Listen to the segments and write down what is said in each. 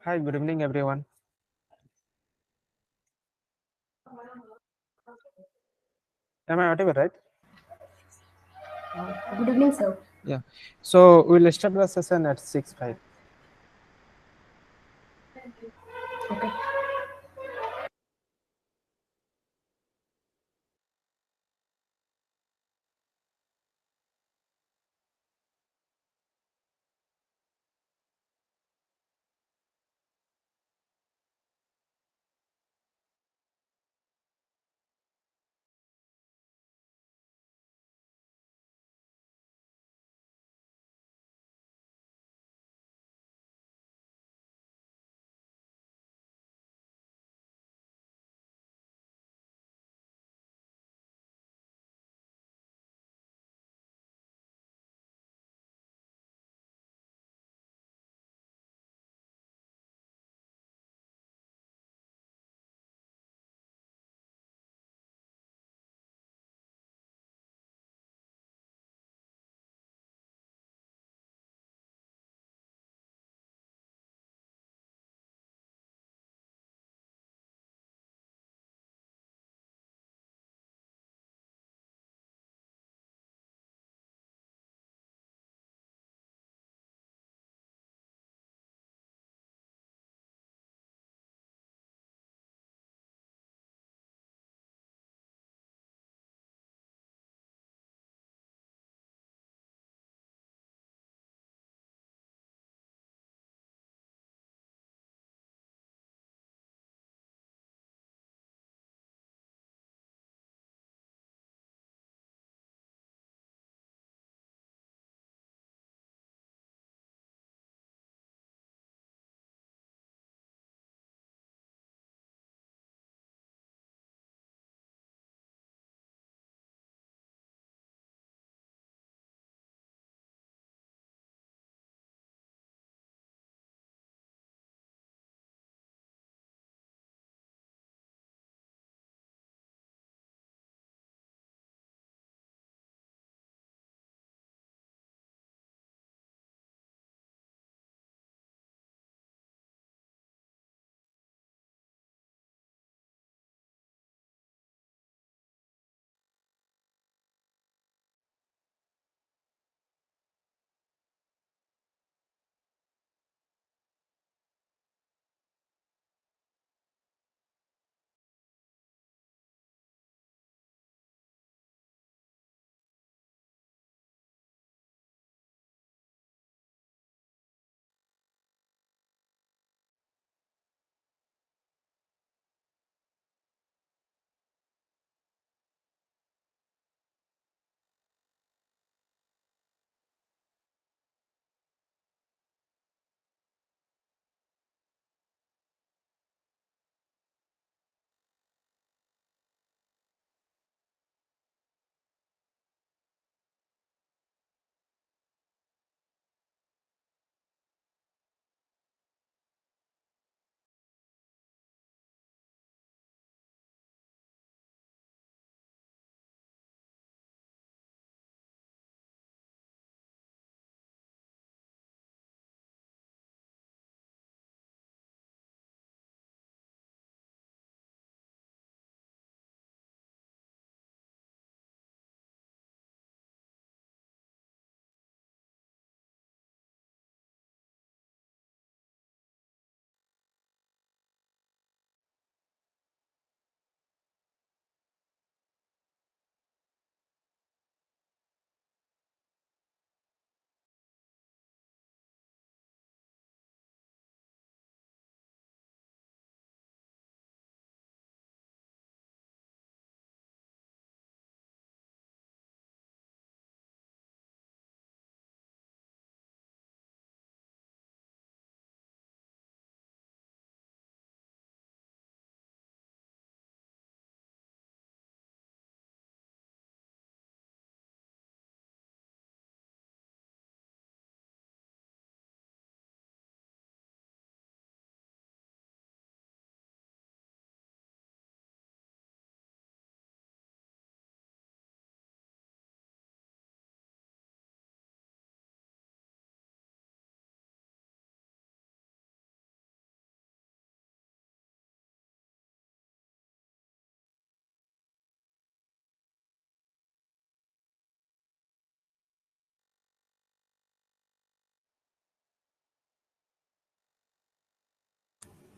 Hi, good evening, everyone. Am I audible, right? Good evening, sir. Yeah. So we'll start the session at 6:05. Okay.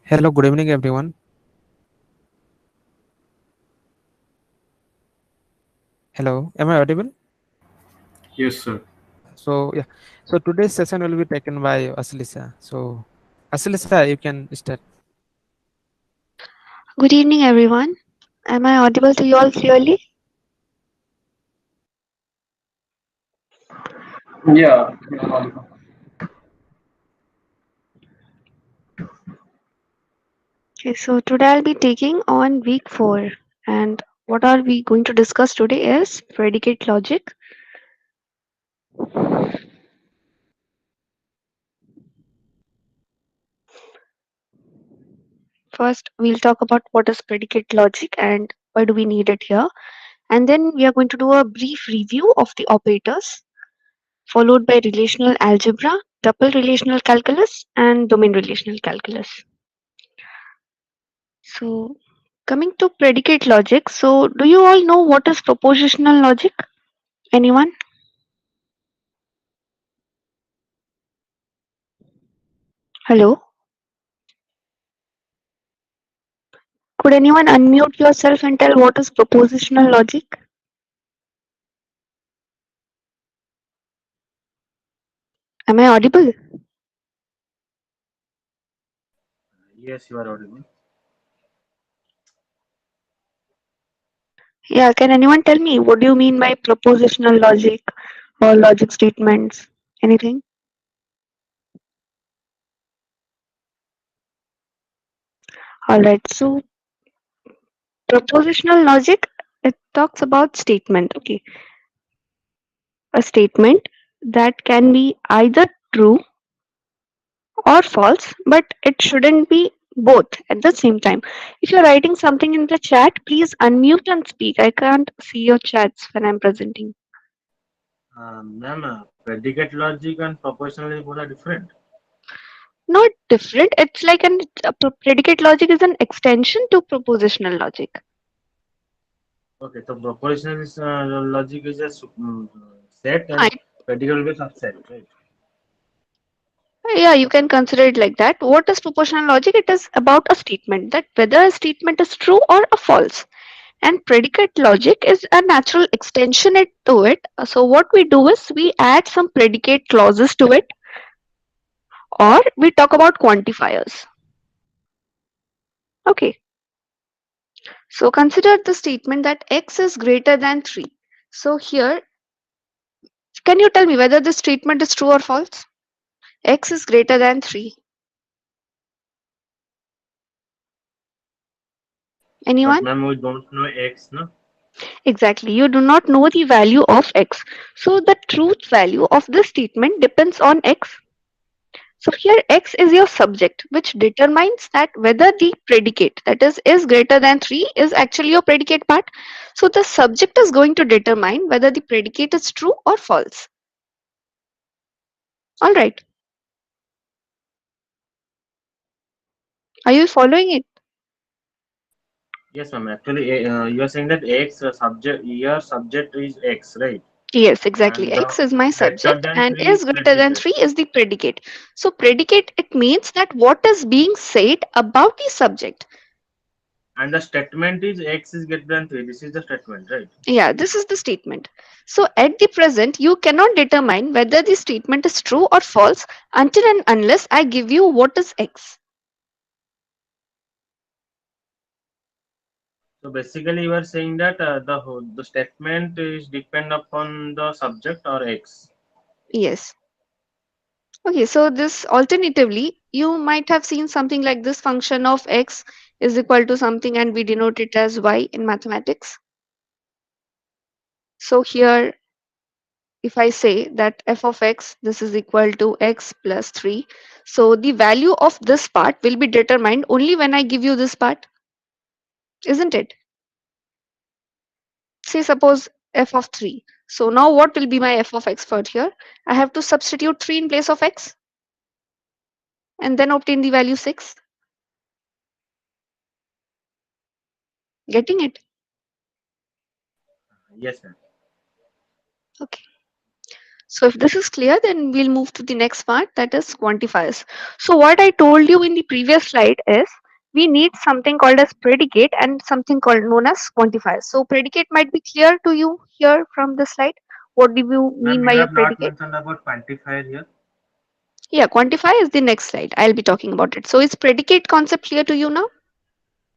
Hello, good evening, everyone. Hello, am I audible? Yes, sir. So, yeah. So, today's session will be taken by Asilisa. So, Asilisa, you can start. Good evening, everyone. Am I audible to you all clearly? Yeah, you are audible. Okay, so today I'll be taking on week 4. And what are we going to discuss today is predicate logic. First, we'll talk about what is predicate logic and why do we need it here. And then we are going to do a brief review of the operators, followed by relational algebra, tuple relational calculus, and domain relational calculus. So, coming to predicate logic, so do you all know what is propositional logic? Anyone? Hello? Could anyone unmute yourself and tell what is propositional logic? Am I audible? Yes, you are audible. Yeah, can anyone tell me what do you mean by propositional logic or logic statements? Anything? Alright, so propositional logic, it talks about statement. Okay, a statement that can be either true or false, but it shouldn't be both at the same time. If you're writing something in the chat, please unmute and speak. I can't see your chats when I'm presenting. Ma'am, predicate logic and propositional both are different. Not different. It's like predicate logic is an extension to propositional logic. Okay, so propositional logic is a set and Hi. predicate will be subset, right? Yeah, you can consider it like that. What is propositional logic? It is about a statement that whether a statement is true or a false. And predicate logic is a natural extension to it. So what we do is we add some predicate clauses to it, or we talk about quantifiers. Okay. So consider the statement that x is greater than 3. So here, can you tell me whether this statement is true or false? X is greater than 3. But Anyone? ma'am, we don't know X, no? Exactly. You do not know the value of x. So the truth value of this statement depends on x. So here x is your subject, which determines that whether the predicate, that is greater than 3, is actually your predicate part. So the subject is going to determine whether the predicate is true or false. Alright. Are you following it? Yes, ma'am. Actually, you are saying that X your subject is X, right? Yes, exactly. And the X is my greater subject than and 3 is is greater than predicate. 3 is the predicate. So predicate, it means that what is being said about the subject. And the statement is X is greater than 3. This is the statement, right? Yeah, this is the statement. So at the present, you cannot determine whether the statement is true or false until and unless I give you what is X. So basically, you are saying that the statement is depend upon the subject or X. Yes. Okay, so this alternatively, you might have seen something like this function of X is equal to something and we denote it as Y in mathematics. So here, if I say that f of x, this is equal to x plus 3. So the value of this part will be determined only when I give you this part, isn't it? Say suppose f of 3. So now what will be my f of x for here? I have to substitute 3 in place of x and then obtain the value 6. Getting it? Yes, ma'am. Okay. So if this is clear, then we'll move to the next part, that is quantifiers. So what I told you in the previous slide is we need something called as predicate and something called known as quantifiers. So predicate might be clear to you here from the slide. What do you Ma'am, mean by you a have not predicate? mentioned about quantifier here. Yeah, quantify is the next slide. I'll be talking about it. So is predicate concept clear to you now?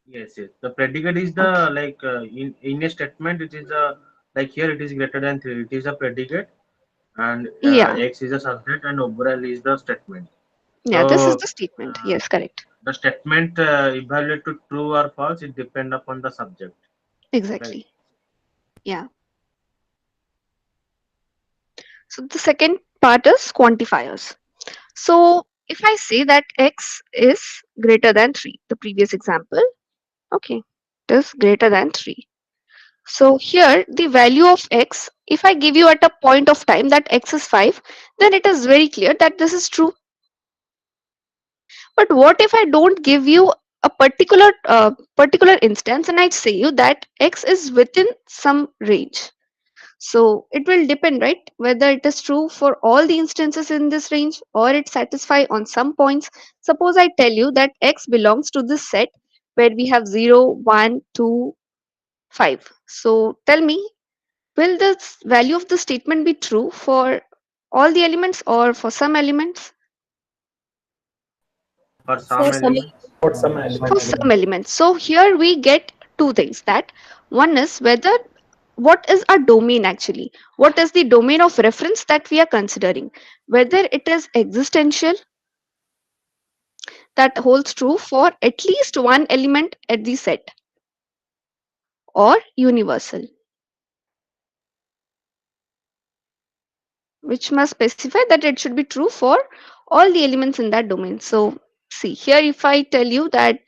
Yes, yes. The predicate is Okay. the like in a statement it is a like here it is greater than 3. It is a predicate and Yeah. X is a subject and overall is the statement. Yeah, this is So the statement. uh, Yes, correct. the statement evaluate to true or false. It depend upon the subject, right? Exactly. Yeah. So the second part is quantifiers. So if I say that x is greater than 3, the previous example, okay, it is greater than 3. So here the value of x, if I give you at a point of time that x is 5, then it is very clear that this is true. But what if I don't give you a particular instance and I say you that x is within some range? So it will depend, right? Whether it is true for all the instances in this range or it satisfy on some points. Suppose I tell you that x belongs to this set where we have 0, 1, 2, 5. So tell me, will the value of the statement be true for all the elements or for some elements? For For some some, elements, For some For elements. some elements. So here we get two things, that one is whether what is a domain actually, what is the domain of reference that we are considering, whether it is existential, that holds true for at least one element at the set, or universal, which must specify that it should be true for all the elements in that domain. So see here, if I tell you that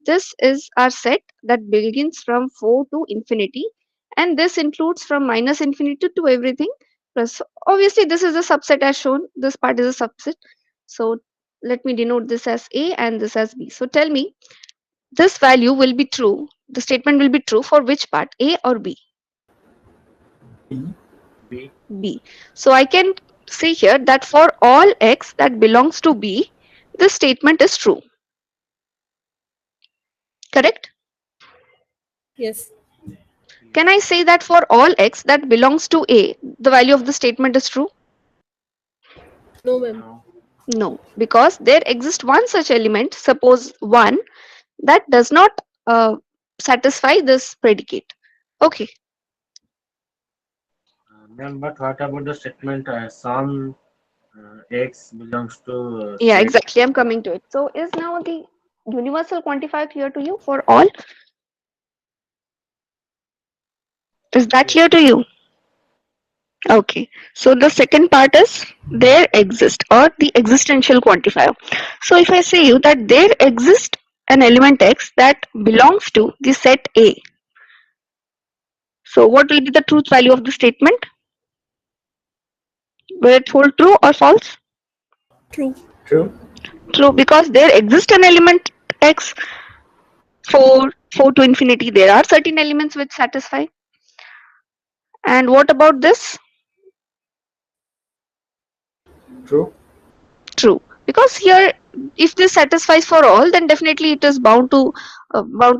this is our set that begins from 4 to infinity, and this includes from minus infinity to everything plus, obviously this is a subset as shown, this part is a subset. So let me denote this as a and this as b. So tell me, this value will be true, the statement will be true for which part, a or b? B. B. B. So I can say here that for all x that belongs to B, this statement is true. Correct? yes, Can I say that for all x that belongs to A, the value of the statement is true? no, ma'am. No. No, because there exists one such element, suppose 1, that does not uh, satisfy this predicate. Okay, Ma'am, but what about the statement some X belongs to yeah, set? exactly. I'm coming to it. So is now the universal quantifier clear to you for all? Is that Yes, clear to yes. you? Okay, so the second part is there exist or the existential quantifier. So if I say you that there exists an element x that belongs to the set A, so what will be the truth value of the statement? Will it hold true or false? True. True. True, because there exists an element x for 4 to infinity. There are certain elements which satisfy. And what about this? True. True, because here if this satisfies for all, then definitely it is bound to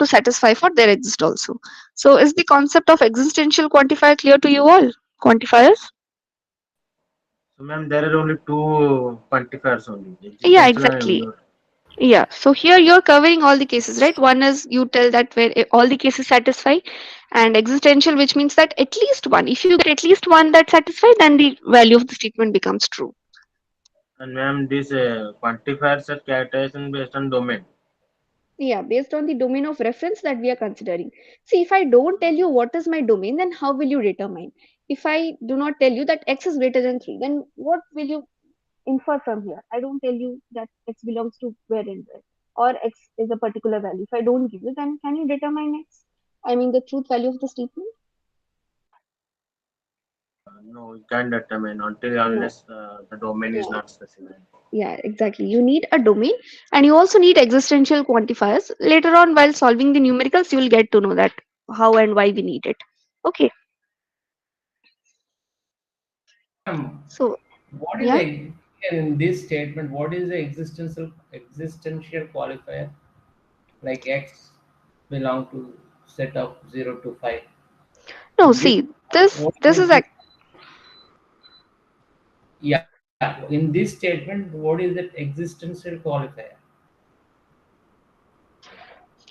satisfy for there exist also. So is the concept of existential quantifier clear to you all? Quantifiers? So, ma'am, there are only two quantifiers only, Yeah, existential and exactly. universal. Yeah, so here you're covering all the cases, right? One is you tell that where all the cases satisfy, and existential, which means that at least one, if you get at least one that satisfy, then the value of the statement becomes true. And ma'am, these quantifiers are characterization based on domain. Yeah, based on the domain of reference that we are considering. See, if I don't tell you what is my domain, then how will you determine? If I do not tell you that x is greater than 3, then what will you infer from here? I don't tell you that x belongs to where and where, or x is a particular value. If I don't give you, then can you determine x? I mean, the truth value of the statement? No, you can't determine until No. unless the domain is Yeah. not specified. Yeah, exactly. You need a domain and you also need existential quantifiers. Later on, while solving the numericals, you will get to know that how and why we need it. Okay. So What is yeah, in this statement? What is the existential qualifier? Like X belong to set of 0 to 5. no, In this, see, this what this is is the, yeah, in this statement, what is that existential qualifier?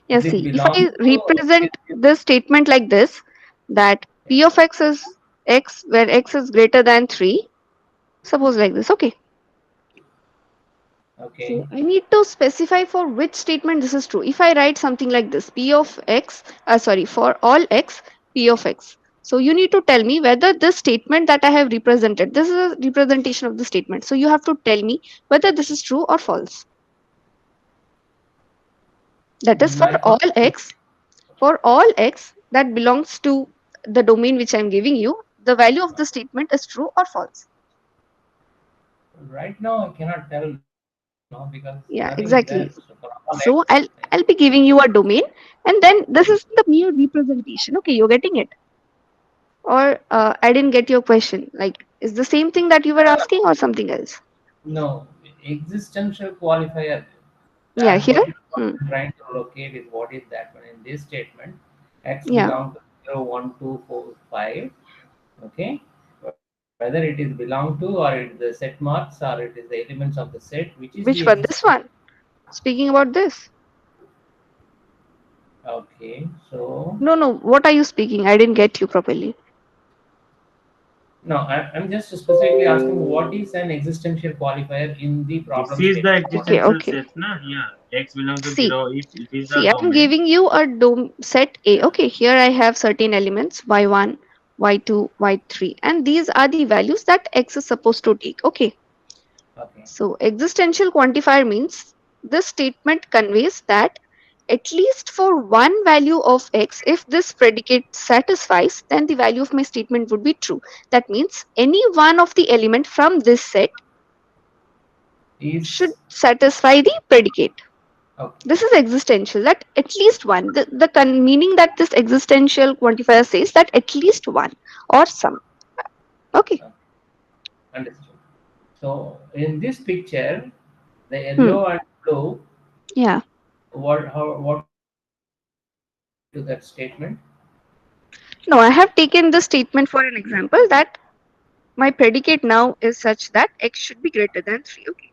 yeah, Is it see, if belong I to or is represent it, this statement like this, that yeah, p of x is x where x is greater than 3, suppose like this, okay. So okay. I need to specify for which statement this is true. If I write something like this, p of x, sorry, for all x, p of x. So you need to tell me whether this statement that I have represented, this is a representation of the statement. So you have to tell me whether this is true or false. That is My for all x that belongs to the domain which I am giving you, the value of the statement is true or false. right now I cannot tell now because nothing is there. Yeah, So for all exactly. X, So I I'll be giving you a domain, and then this is the mere representation. Okay, you're getting it. Or I didn't get your question. Like, is the same thing that you were asking or something else? no existential qualifier. Yeah, That here. particular what Hmm. I'm trying to locate is what is that one in this statement. X Yeah. belong to 0, 1, 2, 4, 5. Okay, whether it is belong to or it is the set marks or it is the elements of the set, which is the Which one? existential. This one. Speaking about this. Okay, so No, no. What are you speaking? I didn't get you properly. no, I'm just specifically asking what is an existential qualifier in the This problem is the statement. What? Okay, existential okay. set, na? Yeah, x belong to See, 0 if it is the see, I'm domain. giving you a set A. Okay, here I have certain elements y1, y2, y3, and these are the values that x is supposed to take. Okay. Okay, So existential quantifier means this statement conveys that at least for one value of x, if this predicate satisfies, then the value of my statement would be true. That means any one of the element from this set should is satisfy the predicate. okay. This is existential, that at least one. Meaning that this existential quantifier says that at least one or some. Okay. Okay, understood. So in this picture, the Hmm. yellow and blue, Yeah. what contribute to that statement? No, I have taken the statement for an example that my predicate now is such that x should be greater than 3. Okay.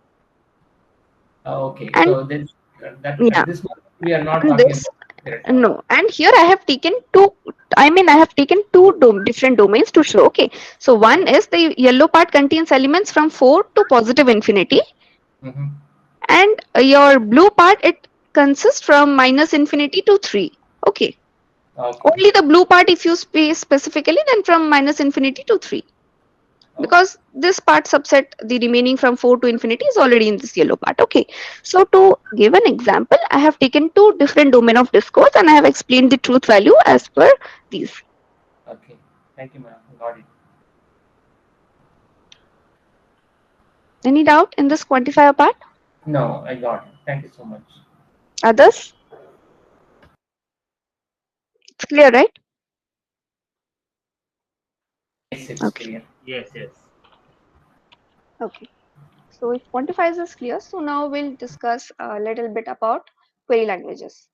Okay, And so then that yeah, at this moment we are not and talking this, about picture at all. no. And here I have taken I have taken different domains to show. Okay. So one Okay. is the yellow part contains elements from 4 to positive infinity, Mm-hmm. and your blue part, it consists from minus infinity to 3. Okay. Okay. Only the blue part, if you space specifically, then from minus infinity to 3. Okay. Because this part subset, the remaining from 4 to infinity, is already in this yellow part. Okay, so to give an example, I have taken two different domain of discourse and I have explained the truth value as per these. Okay. Thank you, ma'am. Got it. Any doubt in this quantifier part? No, I got it. Thank you so much. Others? It's clear, right? Yes, it's Okay. clear. Yes, yes. Okay, so if quantifiers is clear, so now we'll discuss a little bit about query languages.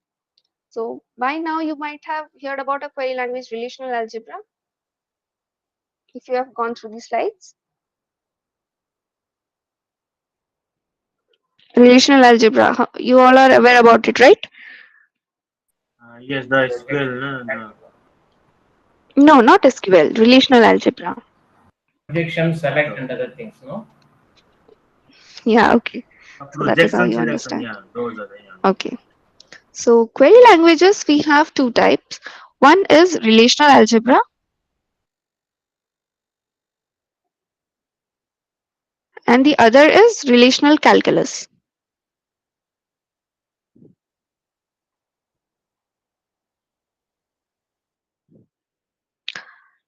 So by now you might have heard about a query language, relational algebra, if you have gone through the slides. Relational algebra, you all are aware about it, right? Yes, the SQL, na, the No, not SQL, relational algebra. Projection, select, the and other things, no? Yeah, okay. So that is how projection you selection. understand. Yeah, those are the, yeah. Okay. So query languages, we have two types. One is relational algebra and the other is relational calculus.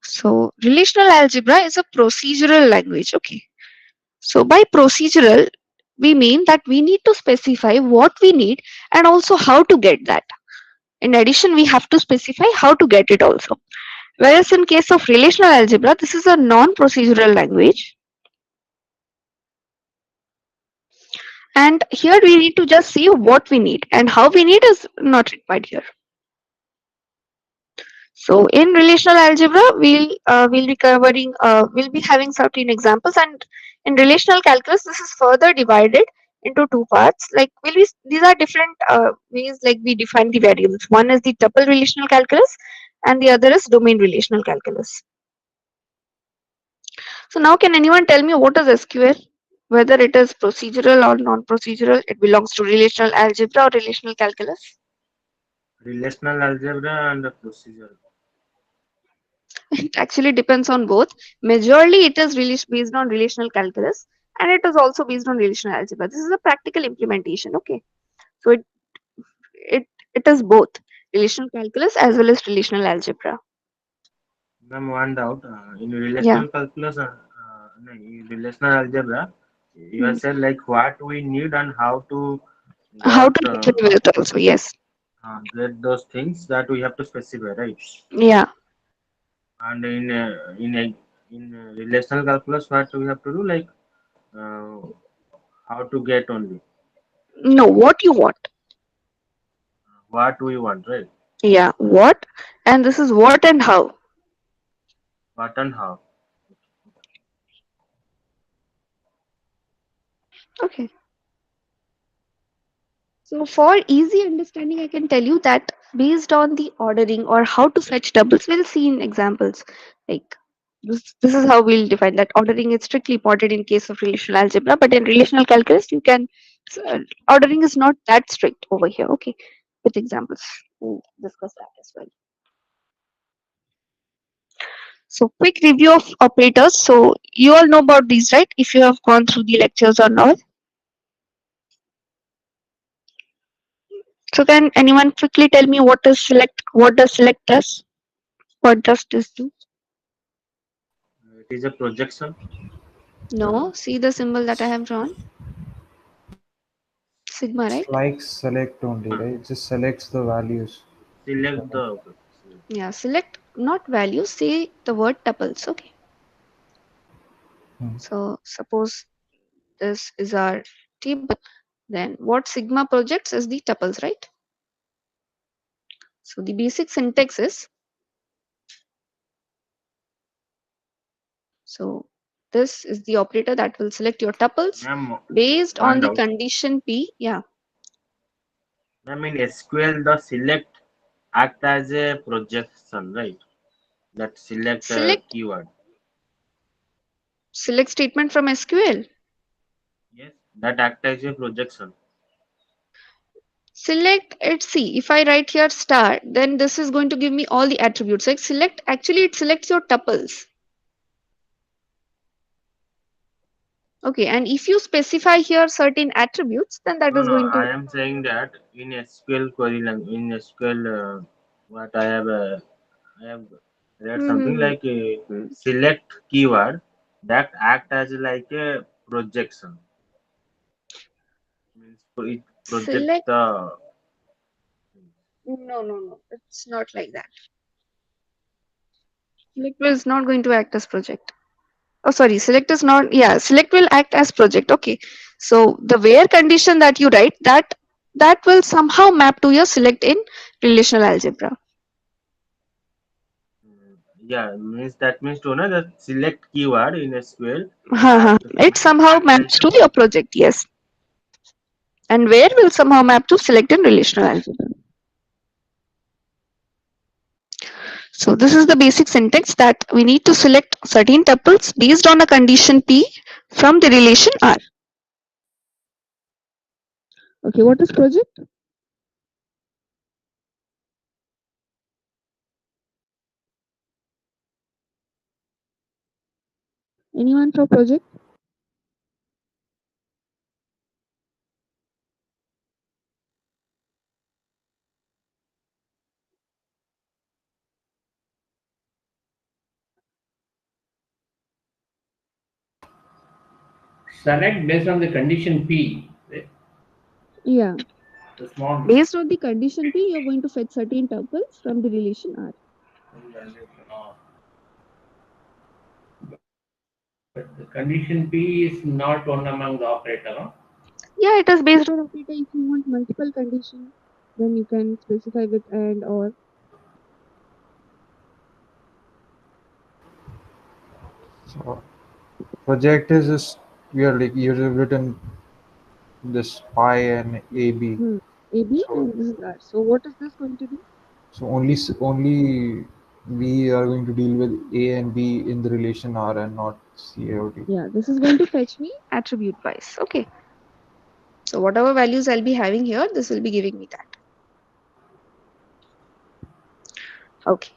So relational algebra is a procedural language. Okay. So by procedural, we mean that we need to specify what we need and also how to get that. In addition, we have to specify how to get it also. Whereas in case of relational algebra, this is a non-procedural language. And here we need to just see what we need, and how we need is not required here. So in relational algebra, we'll be covering we'll be having certain examples, and in relational calculus, this is further divided into two parts. Like these are different ways like we define the variables. One is the tuple relational calculus, and the other is domain relational calculus. So now, can anyone tell me what is SQL? Whether it is procedural or non-procedural, it belongs to relational algebra or relational calculus. Relational algebra and the procedure. It actually depends on both. Majorly, it is based on relational calculus, and it is also based on relational algebra. This is a practical implementation. Okay, so it is both relational calculus as well as relational algebra. Ma'am, one doubt. In Yeah. relational calculus, no, in relational algebra, you have said like what we need and how to How got to retrieve it also? Yes. get those things that we have to specify, right? Yeah. And in relational calculus, what we have to do, like uh, how to get only No, what you want. what we want, right? Yeah, what, and this is what and how. What and how. Okay. So for easy understanding, I can tell you that based on the ordering or how to fetch doubles, we'll see in examples. Like this is how we'll define that ordering is strictly important in case of relational algebra, but in relational calculus, you can ordering is not that strict over here. Okay, with examples, we'll discuss that as well. So quick review of operators. So you all know about these, right? If you have gone through the lectures or not. So can anyone quickly tell me what is select? What does select does? What does this do? It is a projection. No, see the symbol that I have drawn? Sigma, It's right? like select only, right? It just selects the values. Select the. Okay. Yeah, select not values, say the word tuples. Okay. Hmm. So suppose this is our table, then what sigma projects is the tuples, right? So the basic syntax is, so this is the operator that will select your tuples Ma'am, based on one the doubt. condition P. Yeah. Ma'am, in SQL, the select act as a projection, right? That select Select keyword. statement from SQL. Yes, that act as a projection. Select it. See, if I write here star, then this is going to give me all the attributes. Like select, actually it selects your tuples. Okay, and if you specify here certain attributes, then that No, is no, going I to. am saying that in SQL query language, in SQL, what I have read something Hmm. like a select keyword that act as like a projection. Means it project Select. the. No. It's not like that. Select is not going to act as project. Oh, sorry. Select is not. Yeah, select will act as project. Okay. So the where condition that you write, that will somehow map to your select in relational algebra. Yeah, means that means to know that select keyword in SQL It somehow act like maps a to your project. project. Yes. And where will somehow map to select in relational algebra. So this is the basic syntax that we need to select certain tuples based on a condition P from the relation R. Okay, what is project? Anyone for project? Select based on the condition P. Yeah. The small. Based on the condition P, you're going to fetch certain tuples from the relation R. But the condition P is not one among the operator. Huh? Yeah, it is based on operator. If you want multiple conditions, then you can specify with and or. So project is just we are like you have written this pi and AB. AB So and this is R. So what is this going to do? so only we are going to deal with A and B in the relation R and not CAOT. Yeah, this is going to fetch me attribute wise. Okay. So whatever values I'll be having here, this will be giving me that. Okay.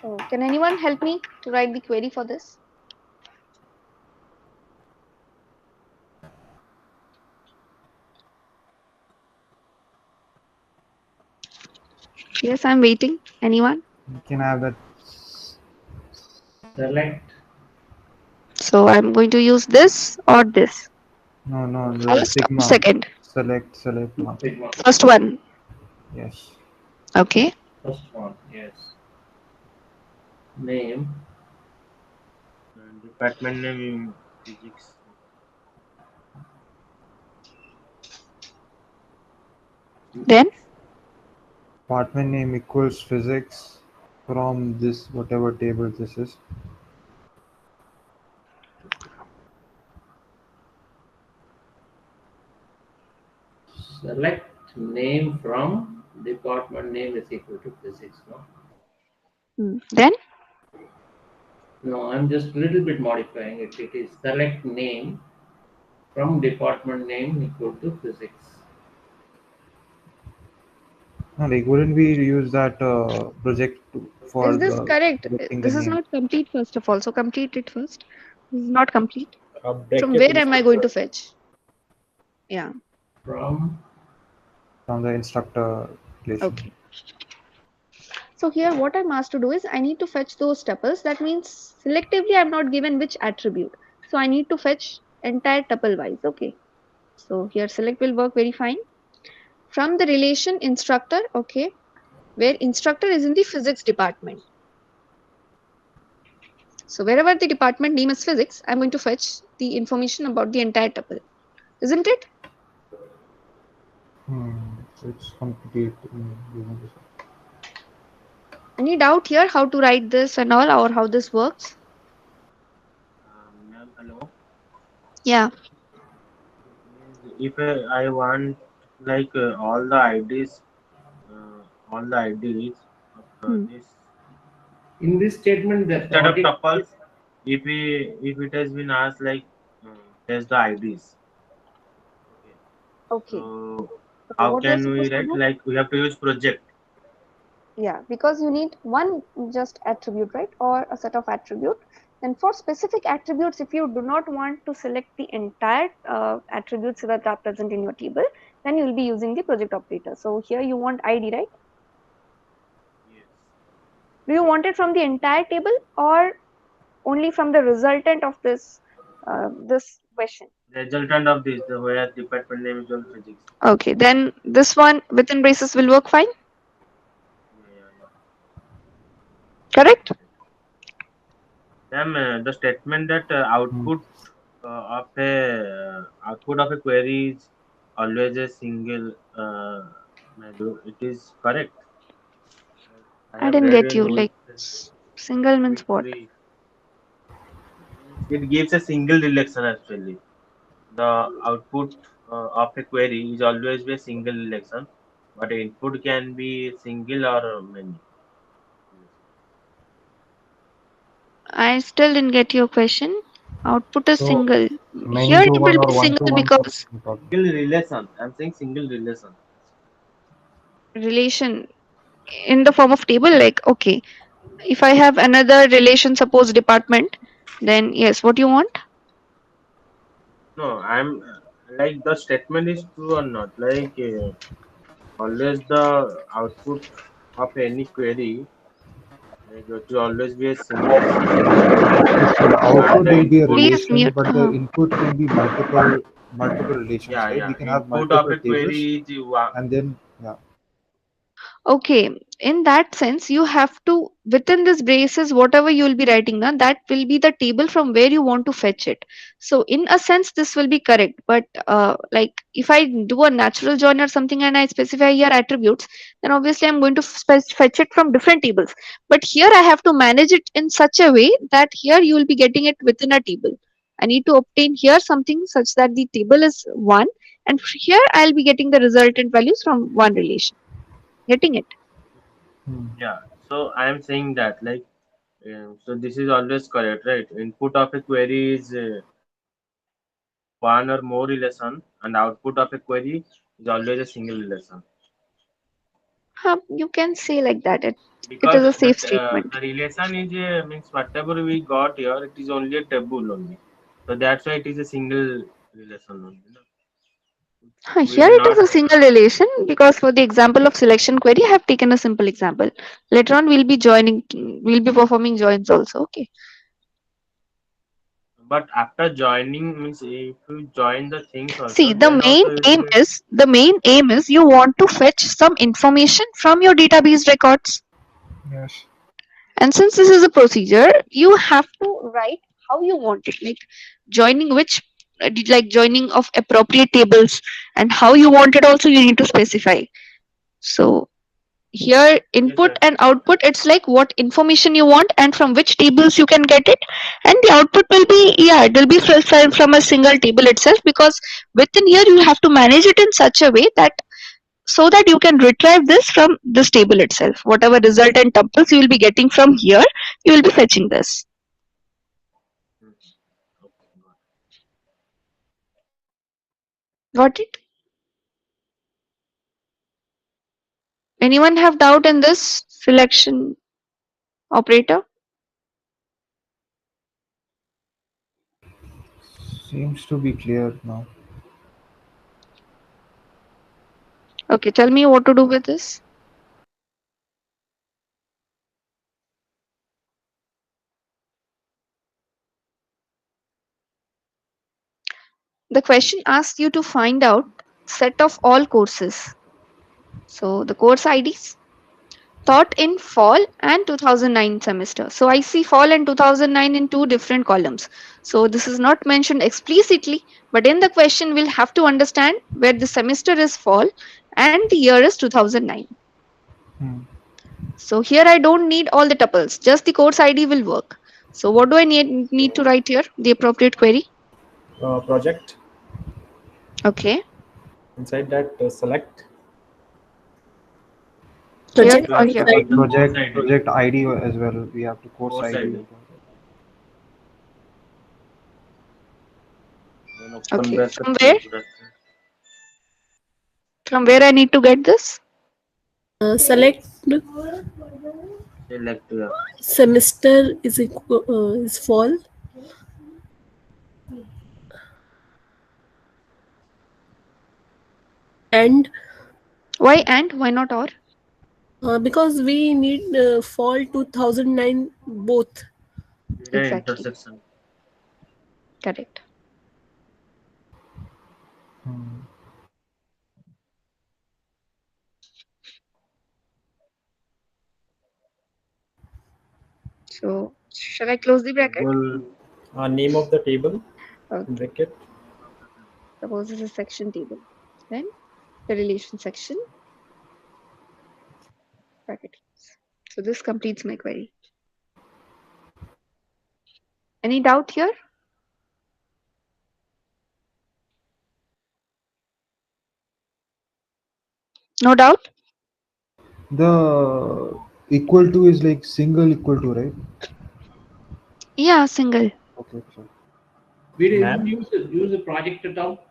So can anyone help me to write the query for this? Yes, I'm waiting. Anyone? You can have that. Select. So I'm going to use this or this. No, the First or sigma. second? Select one. Sigma. First one. Yes. Okay. First one. Yes. Name. Department name physics. Then Department name equals physics from this whatever table this is. Select name from department name is equal to physics. No. then No, I'm just a little bit modifying it. It is select name from department name equal to physics. No, like wouldn't we use that project for is this the correct? selecting the This is name? not complete first of all. So complete it first. This is not complete. From Bracket where am I going to instructor. fetch? Yeah. From From the instructor relation. Okay. So here what I'm asked to do is I need to fetch those tuples. That means selectively I'm not given which attribute. So I need to fetch entire tuple wise. Okay. So here select will work very fine. From the relation instructor, okay, where instructor is in the physics department. So wherever the department name is physics, I'm going to fetch the information about the entire tuple. Isn't it? So it's complete. Any doubt here how to write this and all or how this works? Ma'am, hello. Yeah. If I want like all the IDs of this in this statement, the instead of object tuples, if it has been asked like test the IDs. Okay. Okay. So So how what you're can we supposed to write? do? Like we have to use project. Yeah, because you need one just attribute, right? Or a set of attribute. And for specific attributes, if you do not want to select the entire attributes that are present in your table, then you will be using the project operator. So here you want ID, right? Yes. Do you want it from the entire table or only from the resultant of this question? Resultant of this, the where department name is on physics. Okay, then this one within braces will work fine. Yeah. Correct? Then the statement that output of a query is always a single value. It is correct. I I have didn't read get in you. Like single means with what? three. It gives a single relation actually. The output of a query is always be a single relation, but input can be single or many. I still didn't get your question. Output is So single. many Here to it one will or be one to single one for because department. Single relation. I'm saying single relation. relation in the form of table, like okay, if I have another relation, suppose department, then yes, what you want? No, I'm like the statement is true or not. Like always the output of any query, like it will always be a single relation, So the and output the will be a input. Please relation, mute. but the input can be multiple relations, Yeah, right? yeah. We can have Input of multiple a tables, query is one. and then yeah. Okay, in that sense, you have to, within this braces, whatever you will be writing now, that will be the table from where you want to fetch it. So, in a sense, this will be correct. But, like, if I do a natural join or something and I specify here attributes, then obviously I'm going to fetch it from different tables. But here I have to manage it in such a way that here you will be getting it within a table. I need to obtain here something such that the table is 1, and here I'll be getting the resultant values from one relation. Getting it? Hmm. Yeah. So I am saying that like so this is always correct, right? Input of a query is one or more relation, and output of a query is always a single relation. You can say like that. It is Because a safe the statement. relation is means whatever we got here, it is only a table only. So that's why it is a single relation only. No? Here Will it is not a single relation because for the example of selection query, I have taken a simple example. Later on, we'll be performing joins also. Okay. but after joining means if you join the things See, also, then also you will get the main aim is you want to fetch some information from your database records. Yes. And since this is a procedure, you have to write how you want it, like joining like joining of appropriate tables, and how you want it also you need to specify. So here yes, input sir. and output, it's like what information you want and from which tables you can get it, and the output will be, yeah, it will be from a single table itself, because within here you have to manage it in such a way that so that you can retrieve this from this table itself. Whatever result and tuples you will be getting from here, you will be fetching this. Mhm. Okay, got Got it? Anyone have doubt in this selection operator? Seems to be clear now. Okay, tell me what to do with this. The question asks you to find out set of all courses. So the course IDs taught in fall and 2009 semester. So I see fall and 2009 in two different columns. So this is not mentioned explicitly, but in the question we'll have to understand where the semester is fall and the year is 2009. Hmm. So here I don't need all the tuples, just the course ID will work. So what do I need to write here? The appropriate query. Project. Okay. Inside that, select Here Project You or have to here? write the course Project ID. project ID as well. We have to course Course ID. ID. Then open Okay. bracket From where? close bracket. From where I need to get this? Select Select yeah. semester is fall, and Why and why not or? because we need fall 2009 both. Need an Exactly. intersection. Correct. Hmm. So shall I close the bracket? Table name of the table in Okay. bracket. Suppose this is section table. Then the relation section bracket. So this completes my query. Any doubt here? No doubt? The equal to is like single equal to, right? Yeah, single. Okay, sure. We didn't Map. use the project at all.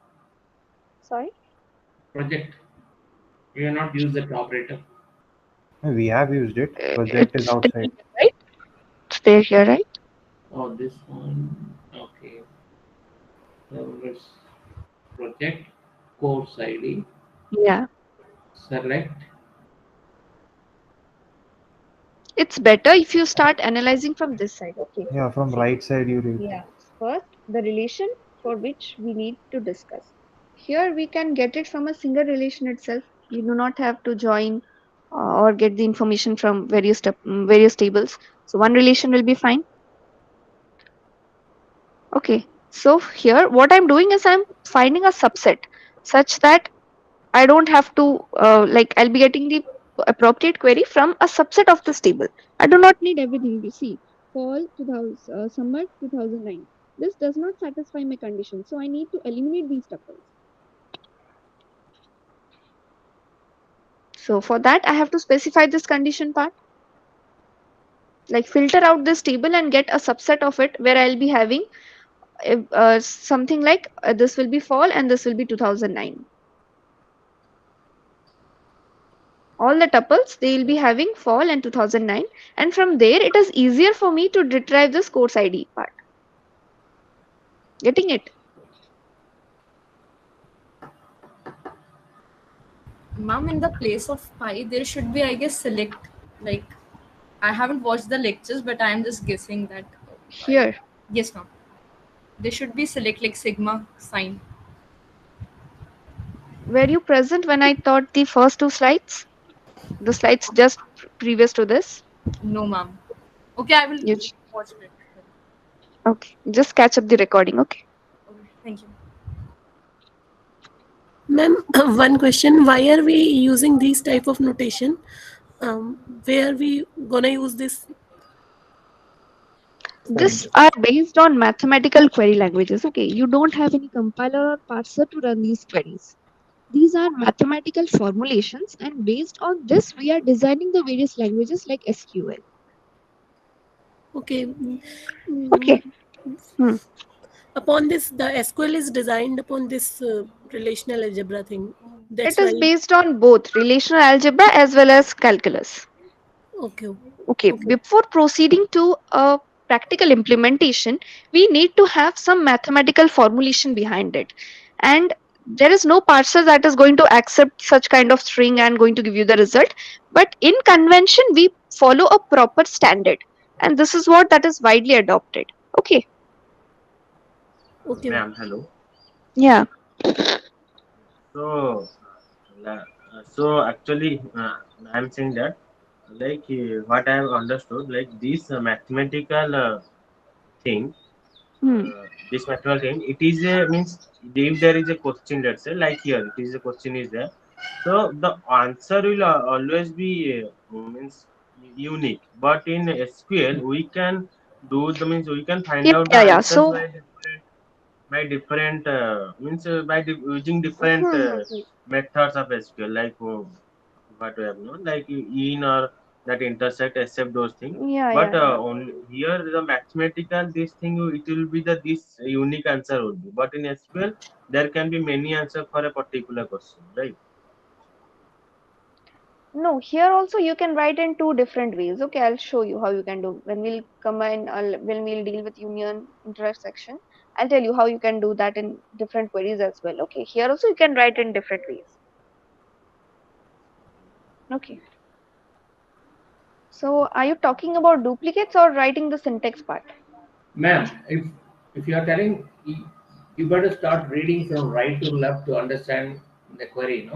Sorry? Project. We have not used that operator. We have used it. Project is It's outside. deleted, right? It's there here, right? Oh, this one. Okay. So let's project course ID. Yeah. Select. It's better if you start analyzing from this side. Okay. Yeah, from right side you read. Yeah. First, the relation for which we need to discuss. Here we can get it from a single relation itself. You do not have to join or get the information from various tables. So one relation will be fine. Okay. So here what I'm doing is I'm finding a subset such that I don't have to I'll be getting the appropriate query from a subset of this table. I do not need everything. You see, fall 2000, summer 2009. This does not satisfy my condition, so I need to eliminate these tuples. So for that, I have to specify this condition part, like filter out this table and get a subset of it where I'll be having something like this will be fall and this will be 2009. All the tuples, they will be having fall and 2009, and from there it is easier for me to retrieve this course ID part. Getting it? Ma'am, in the place of pi, there should be, I guess, select. Like, I haven't watched the lectures, but I am just guessing that. Here. Yes, ma'am. There should be select like sigma sign. Were you present when I taught the first two slides? The slides just previous to this? No, ma'am. Okay, I will watch it. Okay, just catch up the recording, okay? Okay, thank you. Ma'am, one question: why are we using these type of notation? Where we gonna use this? These are based on mathematical query languages. Okay, you don't have any compiler or parser to run these queries. These are mathematical formulations, and based on this, we are designing the various languages like SQL. Okay. Okay. Upon this, the SQL is designed upon this relational algebra thing. That's it is based on both relational algebra as well as calculus. Okay. Before proceeding to a practical implementation, we need to have some mathematical formulation behind it. And there is no parser that is going to accept such kind of string and going to give you the result. But in convention, we follow a proper standard. And this is what that is widely adopted. Okay. Okay. Ma'am, hello. Yeah. So actually, I'm saying that, like, what I have understood, like this mathematical thing, this mathematical thing, it is a means if there is a question, let's say, like here, it is a question is there, so the answer will always be means unique. But in SQL, we can do the means we can find out the answers by different means using different methods of SQL, like what we have known, like in or that intersect, except those things. But only here the mathematical this thing it will be the this unique answer will be. But in SQL there can be many answers for a particular question, right? No, here also you can write in two different ways. Okay, I'll show you how you can do. When we'll combine, when we'll deal with union intersection, I'll tell you how you can do that in different queries as well. Okay, here also you can write in different ways. Okay. So, are you talking about duplicates or writing the syntax part? Ma'am, if you are telling, you better start reading from right to left to understand the query,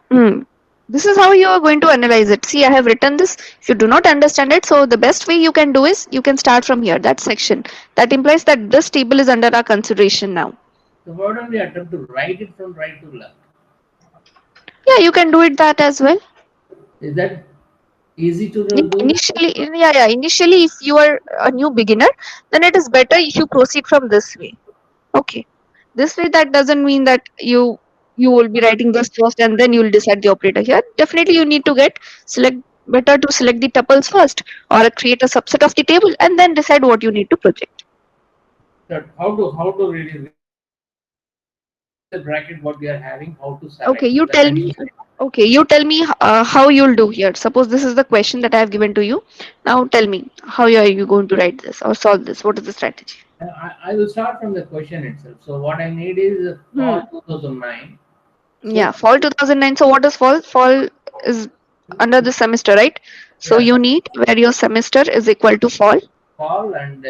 no? This is how you are going to analyze it. See, I have written this. If you do not understand it, so the best way you can do is you can start from here, that section. That implies that this table is under our consideration now. So why don't we attempt to write it from right to left? Yeah, you can do it that as well. Is that easy to do? Initially, initially, if you are a new beginner, then it is better if you proceed from this way. Okay. This way, that doesn't mean that you will be writing this first and then you will decide the operator here. Definitely, you need to better to select the tuples first or create a subset of the table and then decide what you need to project. How to really the bracket what we are having, how to select. Okay, you tell me. Okay, you tell me how you'll do here. Suppose this is the question that I have given to you. Now tell me, how are you going to write this or solve this? What is the strategy? I will start from the question itself. So what I need is fall 2009. Yeah, fall 2009. So what is fall? Fall is under the semester, right? So you need where your semester is equal to fall. Fall and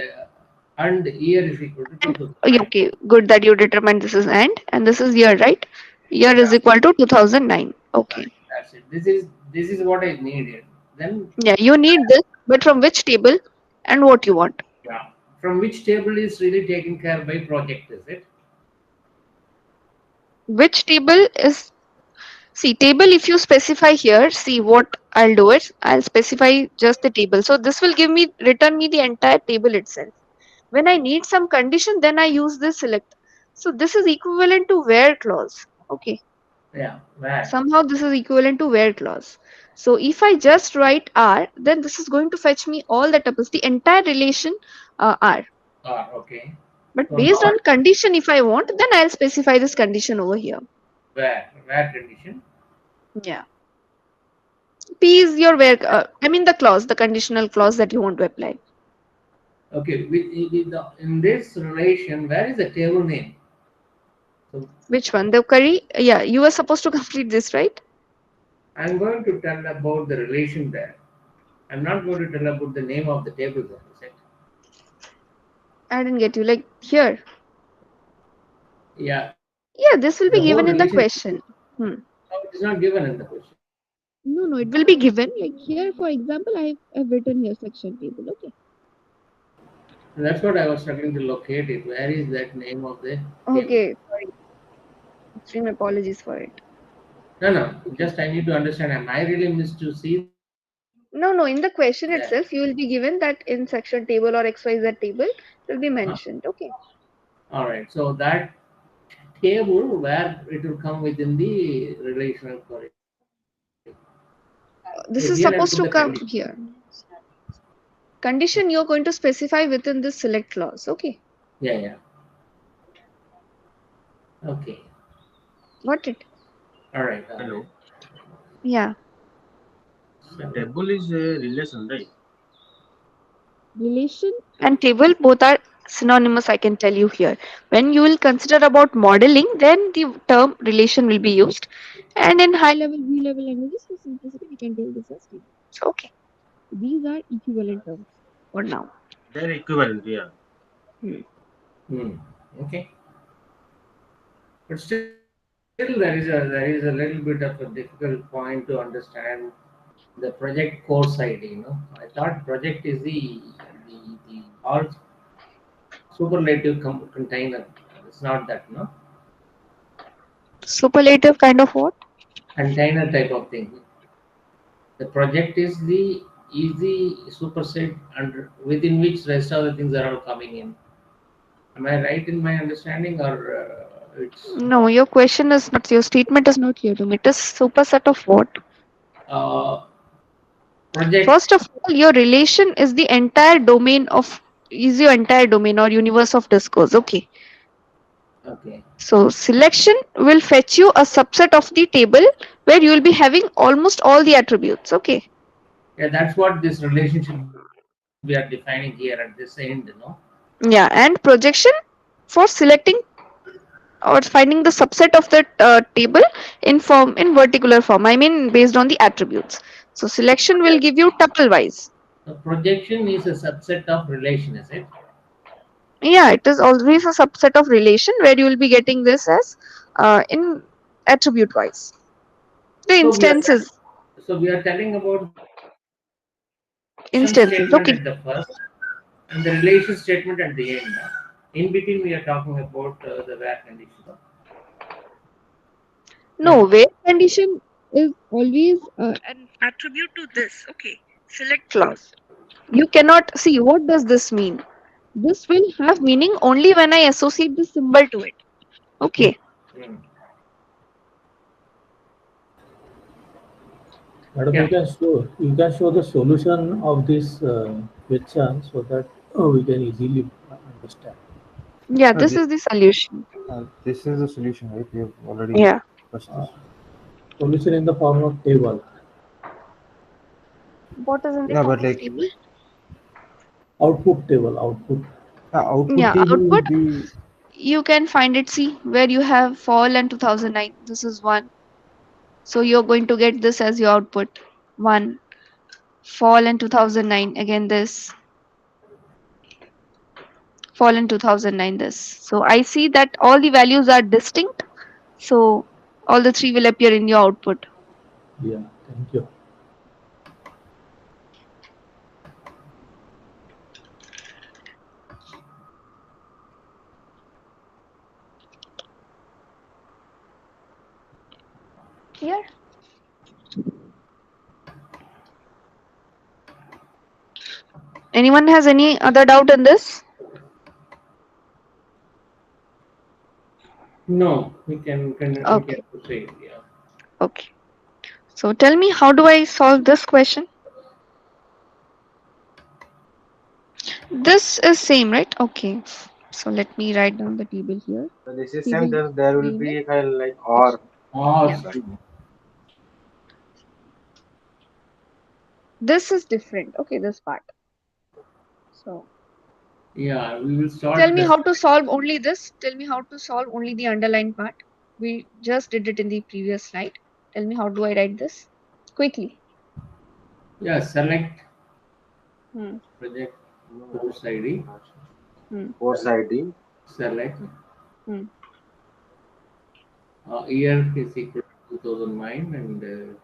year is equal to 2009. Okay, good that you determined this is and this is year, right? Year is equal to 2009. Okay. That's it. This is what I needed. Then Yeah, you need this, but from which table and what you want. yeah, from which table is really taken care by project? Is it? Which table is, see, table, if you specify here, see what I'll do is I'll specify just the table. So this will give me, return me the entire table itself. When I need some condition, then I use this select. So this is equivalent to where clause. Okay. Yeah, where? Somehow this is equivalent to where clause. So if I just write R, then this is going to fetch me all the tuples, the entire relation R. Ah, okay. But So based now on condition, if I want, then I'll specify this condition over here. where condition? Yeah. P is your where, I mean the clause, the conditional clause that you want to apply. Okay, in this relation, where is the table name? So Which one? The query? Yeah, you were supposed to complete this, right? I'm going to tell about the relation there. I'm not going to tell about the name of the table there, is it? I didn't get you. Like here. Yeah, Yeah, this will the be whole given in the relation. question. No, it is not given in the question. No, no, it will be given. Like here, for example, I've written here section table. Okay. And that's what I was struggling to locate it. Where is that name of the table? Okay. Sorry. Extreme apologies for it. No, no. Just I need to understand. Am I really missed to see that? No, no. In the question itself, you will be given that in section table or XYZ table it will be mentioned. Okay. All right. So that table where it will come within the relational query. This So is here I'll supposed put to the come condition. here. Condition you're going to specify within this select clause. Okay. Yeah, yeah. Okay. Got it? All right. Hello. Yeah. The table is a relation, right? Relation and table both are synonymous, I can tell you here. When you will consider about modeling, then the term relation will be used. And in high level, view level languages, for simplicity, we can tell this as table. So, okay. These are equivalent terms for now. They're equivalent, yeah. Okay. But still, there is a little bit of a difficult point to understand the project core side. I thought project is the all superlative container. It's not that, no, Superlative kind of what? container type of thing. The project is the easy superset under within which rest of the things are all coming in. Am I right in my understanding, or it's No, your question is not, your statement is not clear to me. It is superset of what? uh, project? First of all, your relation is the entire domain of, is your entire domain or universe of discourse. Okay. Okay. So selection will fetch you a subset of the table where you will be having almost all the attributes. Okay. Yeah, that's what this relationship we are defining here at this end, Yeah, and projection for selecting or finding the subset of the table in form, in particular form. I mean based on the attributes. So selection will give you tuple wise. The projection is a subset of relation, is it? Yeah, it is always a subset of relation where you will be getting this as in attribute wise. The So we are instances. telling about the projection statement at the first Instances. Okay. and the relation statement at the end. In between, we are talking about the where condition. No, where condition is always an attribute to this. Okay. Select clause. You cannot see what does this mean. This will have meaning only when I associate the symbol to it. Okay. Hmm. Madam, Yeah. you can show the solution of this question so that we can easily understand. Yeah, No, this is the solution. this is the solution, right? We have already Yeah. discussed Uh, this. Solution in the form of table. What is in the Yeah, form but of like table? Output table, output. output Yeah, table will output. be You can find it. See where you have fall and 2009. This is one. So you're going to get this as your output. One. Fall in 2009. Again this. Fall in 2009 this. So I see that all the values are distinct. So all the three will appear in your output. Yeah, thank you. Clear? Anyone has any other doubt in this? No, we can Okay. proceed. Yeah. Okay. So tell me, how do I solve this question? This is same, right? Okay. So let me write down the table here. So this is We same. will Then there will name it. be like or. Or Yeah. This is different. Okay, this part. So yeah, we will tell start me the how to solve only this. Tell me how to solve only the underlined part. We just did it in the previous slide. Tell me, how do I write this? Quickly. select Hmm. project course ID, Hmm. Course ID. select Hmm. year is equal to 2009 and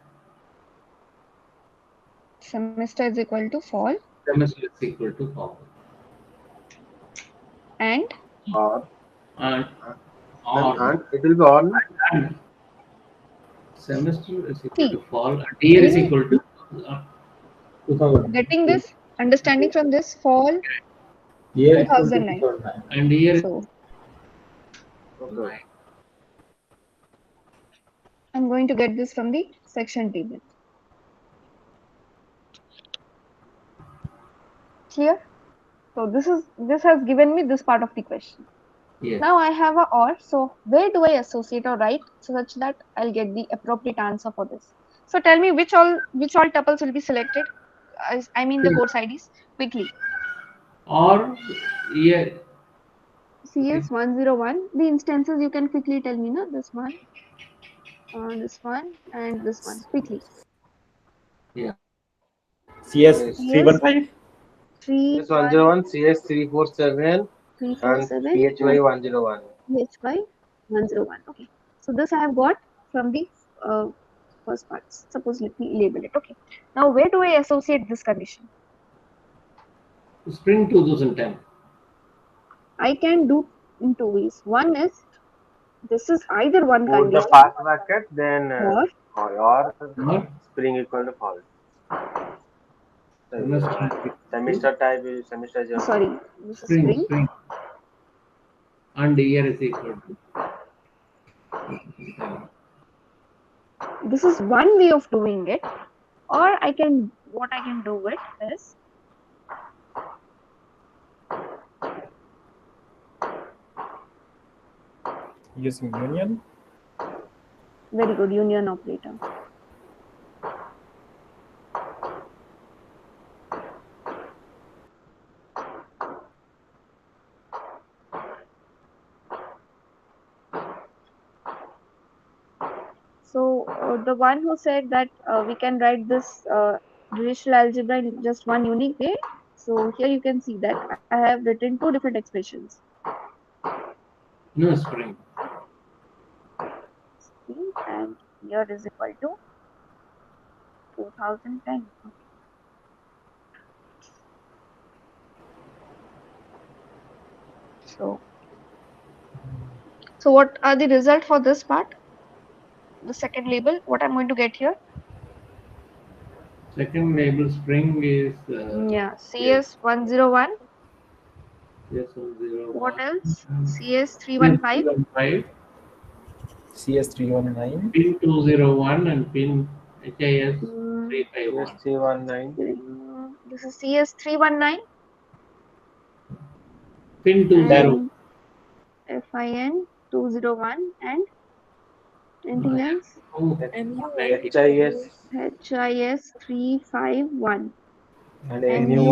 Semester is equal to fall semester is equal to fall. and Or And and it will be on. and semester is equal see. to fall and year is In equal to 2000. getting this, understanding from this, fall Year equal to 2009. 2009. and year is So Okay. I'm going to get this from the section table. Clear? So this has given me this part of the question. yes. Now I have a or. So where do I associate or write such that I'll get the appropriate answer for this? So tell me which all tuples will be selected. I mean the course IDs quickly. Or year CS101. The instances you can quickly tell me, no? This one, and this one. Quickly. yeah. CS Yes. CS 315. CS 101, CS 347, and 347 PHY 101. PHY 101. Okay. So this I have got from the uh, first part. Suppose let me label it. Okay. Now where do I associate this condition? Spring 2010. I can do in two ways. One is this is either one Put the condition path bracket, then or or Or spring equal to false. semester Semester type is semester is sorry, this is spring spring. and year is equal to This is one way of doing it. Or what I can do it is Using union. very good union operator. So the one who said that we can write this relational algebra in just one unique way. So here you can see that I have written two different expressions. no spring. And year is equal to 2010. Okay. So what are the result for this part? The second label, what I'm going to get here? Second label spring is CS101. yes 101. What else? CS315. CS 319. Pin 201 and pin HIS CS 351. 319. This is CS319. Pin 20. FIN 201 and anything else? HIS HIS 351 and and NU NU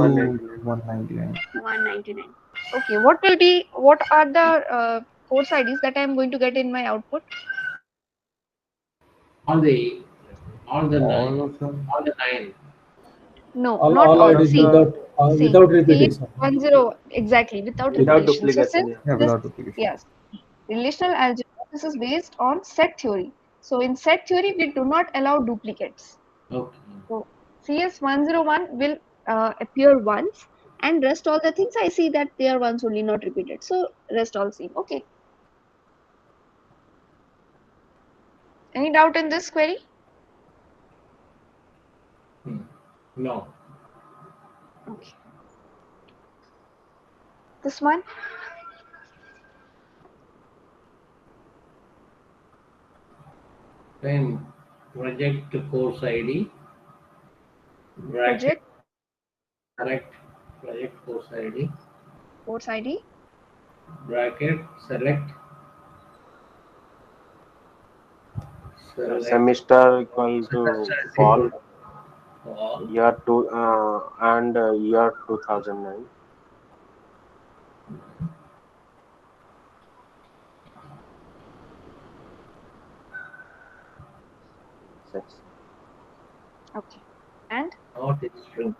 199. 199. 199. Okay, what are the course IDs that I am going to get in my output? All the All nine. of them. All the nine. No, All, not all all. IDs See, without repetition. CS10 exactly without Without repetition. So duplication. since Yeah. Yeah, this without duplication. yes, relational algebra, this is based on set theory. So in set theory, we do not allow duplicates. Okay. So CS101 will appear once, and rest all the things I see that they are once only, not repeated. So rest all same. Okay. Any doubt in this query? No. Okay. This one? Then project course ID, bracket, Project select project course ID, course ID. bracket, select Semester equal to semester is fall, equal to fall. year two and year 2009. Six. Okay. And Not in string,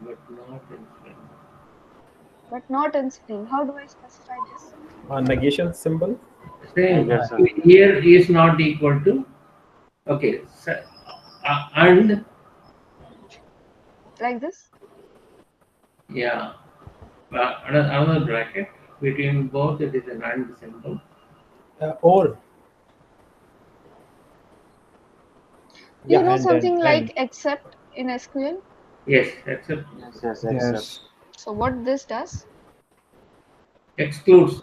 but not in string. but not in string. How do I specify this? Negation symbol. Same. Negation. Here is not equal to. Okay. And Like this? yeah, another bracket between both. It is an and symbol. Or. You know And something then like except in SQL? Yes, except Yes, except. Yes. So what this does? excludes.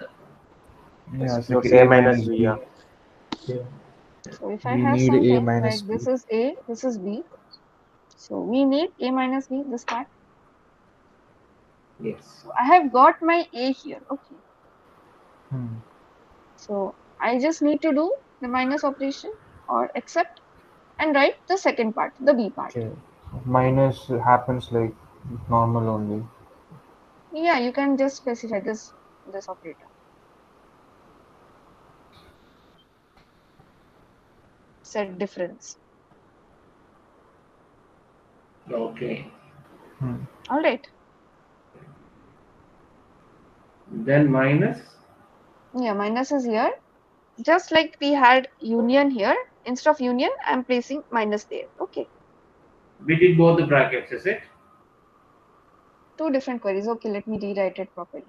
Yeah, it's like Excludes A A minus minus B. B. Yeah. Yeah. So if I We have need A something minus like B. this is A, this is B. So we need A minus B, this part. Yes. So I have got my A here. Okay. Hmm. So I just need to do the minus operation or except and write the second part, the B part. Okay. Minus happens like normal only. Yeah, you can just specify this operator. Set difference. Okay. Hmm. All right. Then minus. Yeah, minus is here. Just like we had union here, instead of union, I'm placing minus there. Okay. We did both the brackets, is it? Two different queries. Okay, let me rewrite it properly.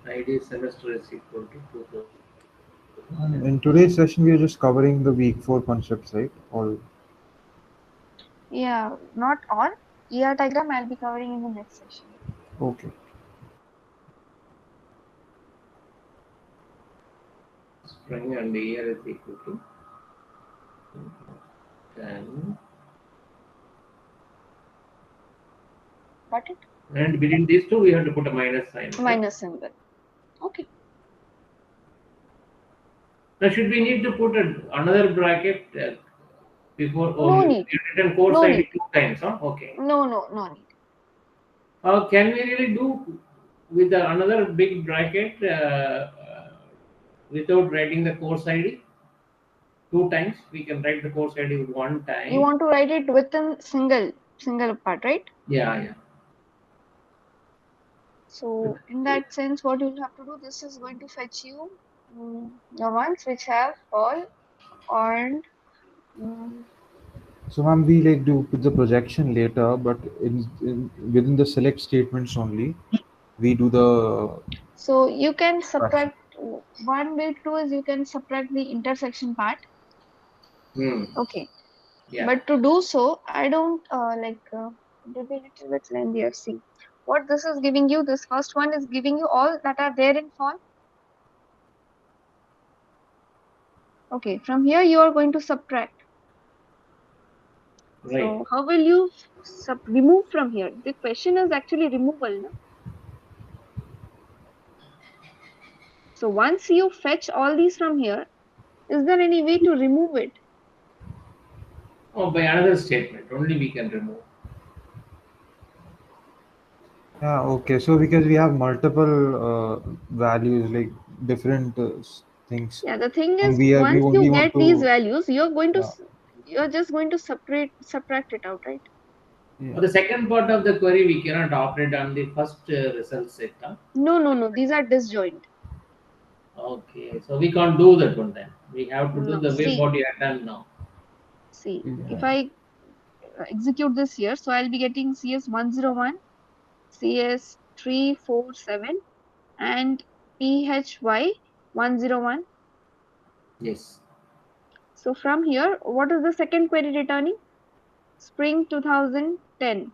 ID semester is equal to 2000. In today's session, we are just covering the week 4 concepts, right? All. Yeah, not all. ER diagram I'll be covering in the next session. Okay. Spring and year is equal to 10. Got it? And between these two, we have to put a minus sign. Minus symbol. Okay. Now, should we need to put another bracket before? No need. You written course No ID need. 2 times, huh? Okay. No need. Can we really do with another big bracket without writing the course ID? 2 times. We can write the course ID 1 time. You want to write it within single part, right? Yeah. So in that sense, what you'll have to do, this is going to fetch you the ones which have all and So, ma'am, we like do put the projection later, but within the select statements only, we do the. so you can subtract. One way to do is you can subtract the intersection part. Okay. Yeah. But to do so, I don't it will be a little bit lengthier. See, what this is giving you, this first one is giving you all that are there in fall. Okay, from here you are going to subtract. Right. So how will you remove from here? The question is actually removal. No? So once you fetch all these from here, is there any way to remove it? Oh, by another statement, only we can remove. Yeah, okay. So because we have multiple values, like different things. Yeah, the thing And is, we once only you want get these to. values, you're going to Yeah. you're just going to subtract it out, right? For the second part of the query, we cannot operate on the first result set. Huh? No. These are disjoint. Okay, so we can't do that one then. We have to do No. the way See, what you have done now. if I execute this here, so I'll be getting CS101, CS347, and PHY101. Yes. So from here, what is the second query returning? Spring 2010.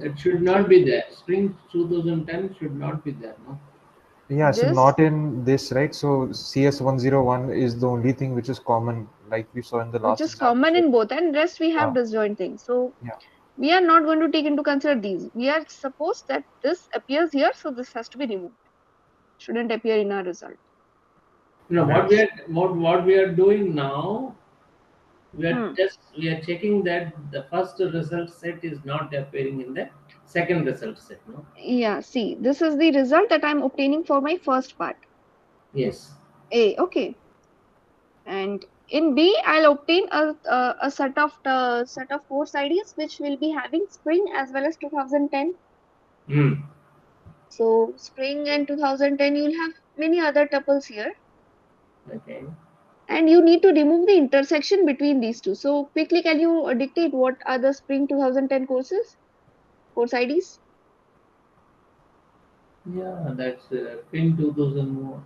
It should not be there. Spring 2010 should not be there, no? Yeah, so This, not in this, right? So CS101 is the only thing which is common, like we saw in the which last is example. common So, in both, and rest we have uh, disjoint things. So yeah, we are not going to take into consider these. We are supposed that this appears here, so this has to be removed. Shouldn't appear in our result. You know what yes. we are doing now. We are Hmm. checking that the first result set is not appearing in the second result set. No. Yeah, see, this is the result that I'm obtaining for my first part. Yes. A, okay. And in B, I'll obtain a set of course IDs which will be having spring as well as 2010. Hmm. So spring and 2010, you'll have many other tuples here. Okay. And you need to remove the intersection between these two. So quickly, can you dictate what are the spring 2010 course IDs? Yeah, that's Spring 2001.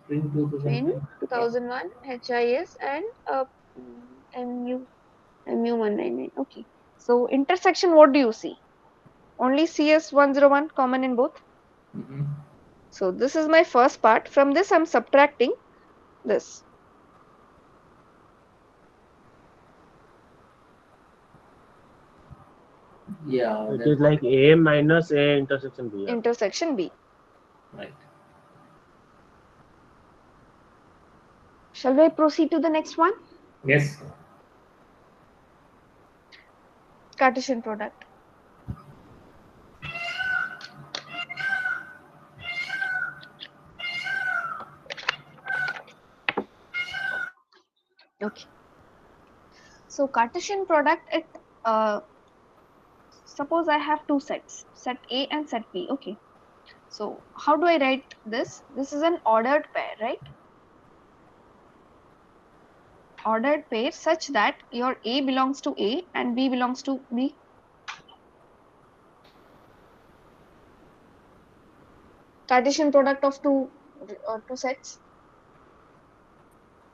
Spring Spring 2010. Yeah. 2001, HIS, and MU199. Okay. So intersection, what do you see? Only CS101 common in both. Mm-hmm. So this is my first part. From this, I'm subtracting this. Yeah, It that's is like A minus A intersection B. Intersection B. right. Shall I proceed to the next one? Yes. Cartesian product. Okay. So Cartesian product, it suppose I have two sets, set A and set B. Okay. So how do I write this? This is an ordered pair, right? Ordered pair such that your A belongs to A and B belongs to B. Cartesian product of two sets.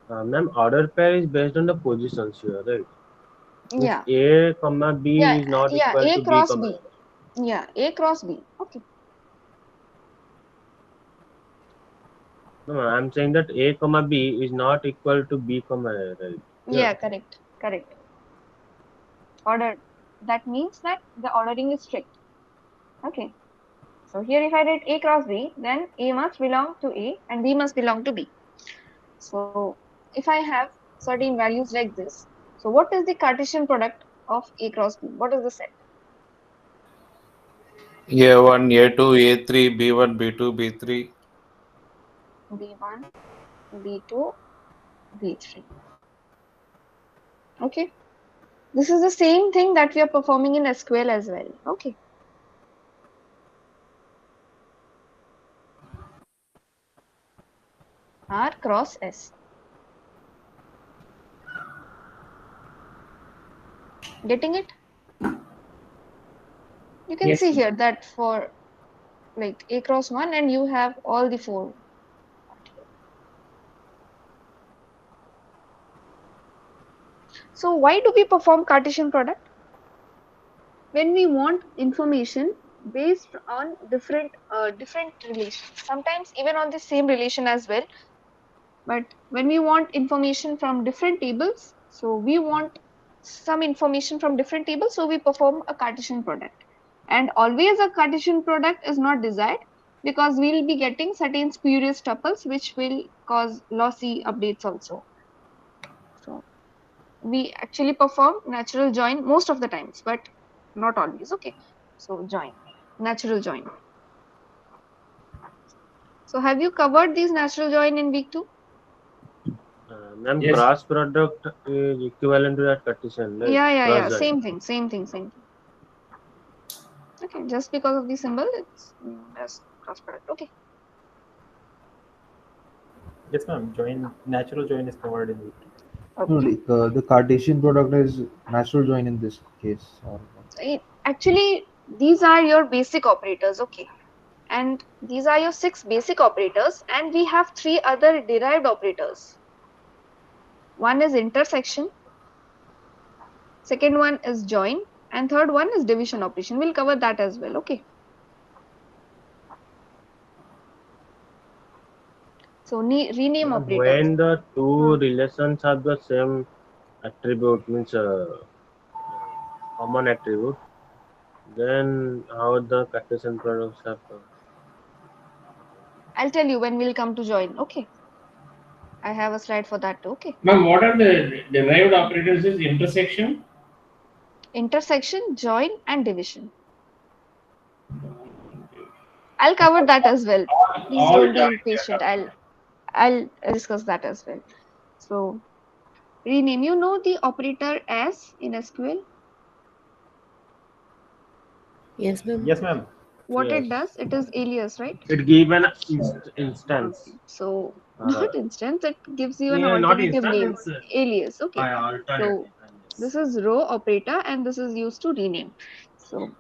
Ma'am, order pair is based on the positions here, right? Means Yeah. A comma B is not Yeah. equal A to B cross comma B. A. Yeah. A cross B. Okay. No, I'm saying that A comma B is not equal to B comma A, right? Yeah. Correct. Ordered. That means that the ordering is strict. Okay. So here if I write A cross B, then A must belong to A and B must belong to B. So if I have certain values like this, so what is the Cartesian product of A cross B? What is the set? A1, A2, A3, B1, B2, B3. B1, B2, B3. Okay. This is the same thing that we are performing in SQL as well. Okay. R cross S. Getting it? You can Yes. see here that for like A cross 1 and you have all the four. So why do we perform Cartesian product? When we want information based on different relations, sometimes even on the same relation as well. But when we want information from different tables, so we want some information from different tables, so we perform a Cartesian product. And always a Cartesian product is not desired because we will be getting certain spurious tuples which will cause lossy updates also. So we actually perform natural join most of the times, but not always. Okay. So join, natural join. So have you covered these natural join in week 2? Ma'am, Yes. cross product is equivalent to that Cartesian, right? Cross join. Same thing. Okay, just because of the symbol, it's known as cross product. Okay. Yes, ma'am. Join natural join is covered in it. No, Okay. like the Cartesian product is natural join in this case. Or Actually, these are your basic operators. Okay. And these are your 6 basic operators, and we have 3 other derived operators. One is intersection, second one is join, and third one is division operation. We'll cover that as well. Okay. So rename Ma'am, operators. when the two relations have the same attribute, means common attribute, then how the Cartesian products have I'll tell you when we'll come to join. Okay. I have a slide for that too. Okay. Ma'am, what are the derived operators? Is intersection? Intersection, join, and division. I'll cover that as well. Please All don't be joined. impatient. I'll discuss that as well. So rename. You know the operator as in SQL. Yes, ma'am. Yes, ma'am. What yes. it does, it is alias, right? It give an instance. So Uh, not instance, it gives you an yeah, not alternative instance. name, It's alias. Okay. alternative. So Yes. this is row operator and this is used to rename. So